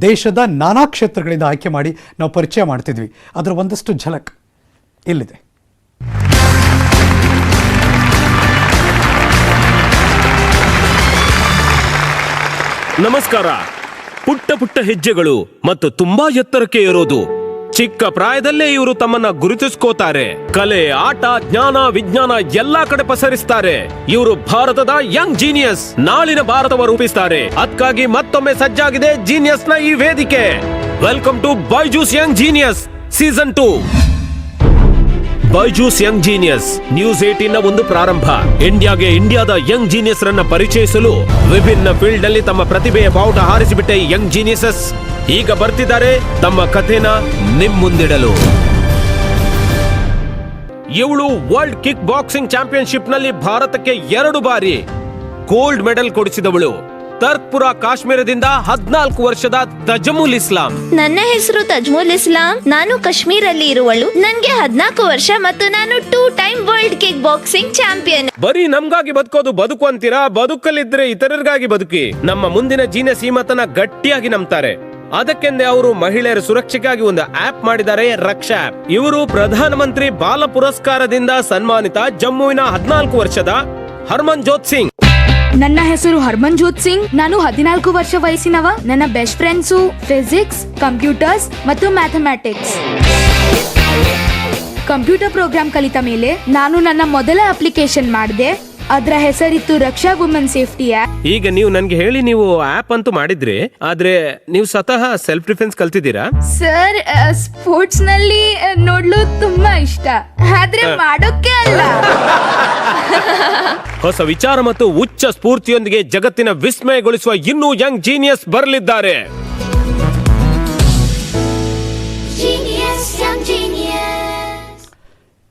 ದೇಶದ ನಾನಾ ಕ್ಷೇತ್ರಗಳಿಂದ ಆಯ್ಕೆ ಮಾಡಿ ನಾವು ಪರಿಚಯ ಮಾಡ್ತಿದ್ವಿ. ಅದರ ಒಂದಷ್ಟು ಝಲಕ್ ಇಲ್ಲಿದೆ. ನಮಸ್ಕಾರ. ಪುಟ್ಟ ಪುಟ್ಟ ಹೆಜ್ಜೆಗಳು ಮತ್ತು ತುಂಬಾ ಎತ್ತರಕ್ಕೆ ಏರೋದು. ಚಿಕ್ಕ ಪ್ರಾಯದಲ್ಲೇ ಇವರು ತಮ್ಮನ್ನ ಗುರುತಿಸ್ಕೋತಾರೆ. ಕಲೆ, ಆಟ, ಜ್ಞಾನ, ವಿಜ್ಞಾನ ಎಲ್ಲಾ ಕಡೆ ಪಸರಿಸ್ತಾರೆ. ಇವರು ಭಾರತದ ಯಂಗ್ ಜೀನಿಯಸ್. ನಾಳಿನ ಭಾರತವ ರೂಪಿಸ್ತಾರೆ. ಅದಕ್ಕಾಗಿ ಮತ್ತೊಮ್ಮೆ ಸಜ್ಜಾಗಿದೆ ಜೀನಿಯಸ್ ನ ಈ ವೇದಿಕೆ. Welcome to Byju's young genius season 2. Byju's young genius news 18 ನ ಒಂದು ಪ್ರಾರಂಭ. ಇಂಡಿಯಾದ ಯಂಗ್ ಜೀನಿಯಸ್ ರನ್ನ ಪರಿಚಯಿಸಲು ವಿಭಿನ್ನ ಫೀಲ್ಡ್ ನಲ್ಲಿ ತಮ್ಮ ಪ್ರತಿಭೆಯ ಬಾವುಟ ಹಾರಿಸಿಬಿಟ್ಟ ಈ ಯಂಗ್ ಜೀನಿಯಸಸ್ ಈಗ ಬರ್ತಿದ್ದಾರೆ ತಮ್ಮ ಕಥೆನ ನಿಮ್ ಮುಂದಿಡಲು. ಇವಳು ವರ್ಲ್ಡ್ ಕಿಕ್ ಬಾಕ್ಸಿಂಗ್ ಚಾಂಪಿಯನ್ಶಿಪ್ ನಲ್ಲಿ ಭಾರತಕ್ಕೆ 2 ಬಾರಿ ಗೋಲ್ಡ್ ಮೆಡಲ್ ಕೊಡಿಸಿದವಳು. ತರ್ಕ್ಪುರ ಕಾಶ್ಮೀರದಿಂದ 14 ವರ್ಷದ ತಜ್ಮುಲ್ ಇಸ್ಲಾಂ. ನನ್ನ ಹೆಸರು ತಜ್ಮುಲ್ ಇಸ್ಲಾಂ. ನಾನು ಕಾಶ್ಮೀರಲ್ಲಿ ಇರುವಳು. ನನ್ಗೆ 14 ವರ್ಷ ಮತ್ತು ನಾನು 2 time world kick boxing champion. ಬರೀ ನಮ್ಗಾಗಿ ಬದುಕೋದು ಬದುಕು ಅಂತೀರಾ? ಬದುಕಲ್ಲಿದ್ರೆ ಇತರರಿಗಾಗಿ ಬದುಕಿ. ನಮ್ಮ ಮುಂದಿನ ಜೀನಿಯಸ್ ಈ ಮಾತನ್ನ ಗಟ್ಟಿಯಾಗಿ ನಂಬ್ತಾರೆ. ಅದಕ್ಕೆಂದೇ ಅವರು ಮಹಿಳೆಯರ ಸುರಕ್ಷೆಗಾಗಿ ಒಂದು ಆಪ್ ಮಾಡಿದ್ದಾರೆ, ರಕ್ಷಾ ಆಪ್. ಇವರು ಪ್ರಧಾನಮಂತ್ರಿ ಬಾಲ ಪುರಸ್ಕಾರದಿಂದ ಸನ್ಮಾನಿತ ಜಮ್ಮುವಿನ 14 ವರ್ಷದ ಹರ್ಮನ್ ಜೋತ್ ಸಿಂಗ್. ನನ್ನ ಹೆಸರು ಹರ್ಮನ್ ಜೋತ್ ಸಿಂಗ್. ನಾನು 14 ವರ್ಷ ವಯಸ್ಸಿನವ. ನನ್ನ ಬೆಸ್ಟ್ ಫ್ರೆಂಡ್ಸು ಫಿಸಿಕ್ಸ್, ಕಂಪ್ಯೂಟರ್ಸ್ ಮತ್ತು ಮ್ಯಾಥಮ್ಯಾಟಿಕ್ಸ್. ಕಂಪ್ಯೂಟರ್ ಪ್ರೋಗ್ರಾಮ್ ಕಲಿತ ಮೇಲೆ ನಾನು ನನ್ನ ಮೊದಲ ಅಪ್ಲಿಕೇಶನ್ ಮಾಡಿದೆ. ಅದರ ಹೆಸರಿತ್ತು ರಕ್ಷಾ ವುಮೆನ್ ಸೇಫ್ಟಿ ಆಪ್. ಈಗ ನೀವು ನನ್ಗೆ ಹೇಳಿ ನೀವು ಆಪ್ ಅಂತೂ ಮಾಡಿದ್ರಿ, ಆದ್ರೆ ನೀವು ಸ್ವತಃ ಸೆಲ್ಫ್ ಡಿಫೆನ್ಸ್ ಕಲ್ತಿದ್ದೀರಾ? ಸರ್, ಸ್ಪೋರ್ಟ್ಸ್ ನಲ್ಲಿ ನೋಡ್ಲು ತುಂಬಾ ಇಷ್ಟ, ಆದ್ರೆ ಮಾಡೋಕೆ ಅಲ್ಲ. ಹೊಸ ವಿಚಾರ ಮತ್ತು ಉಚ್ಚ ಸ್ಫೂರ್ತಿಯೊಂದಿಗೆ ಜಗತ್ತಿನ ವಿಸ್ಮಯಗೊಳಿಸುವ ಇನ್ನೂ ಯಂಗ್ ಜೀನಿಯಸ್ ಬರಲಿದ್ದಾರೆ.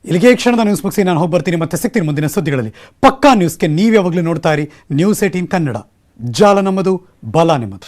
ಇಲ್ಲಿಗೆ ಈ ಕ್ಷಣದ ನ್ಯೂಸ್ ಮುಗಿಸಿ ನಾನು ಹೋಗಿ ಬರ್ತೀನಿ. ಮತ್ತೆ ಸಿಗ್ತೀನಿ ಮುಂದಿನ ಸುದ್ದಿಗಳಲ್ಲಿ. ಪಕ್ಕಾ ನ್ಯೂಸ್ಗೆ ನೀವು ಯಾವಾಗಲೂ ನೋಡ್ತಾ ಇರಿ ನ್ಯೂಸ್ 18 ಕನ್ನಡ. ಜಾಲ ನಮ್ಮದು, ಬಲ ನಿಮ್ಮದು.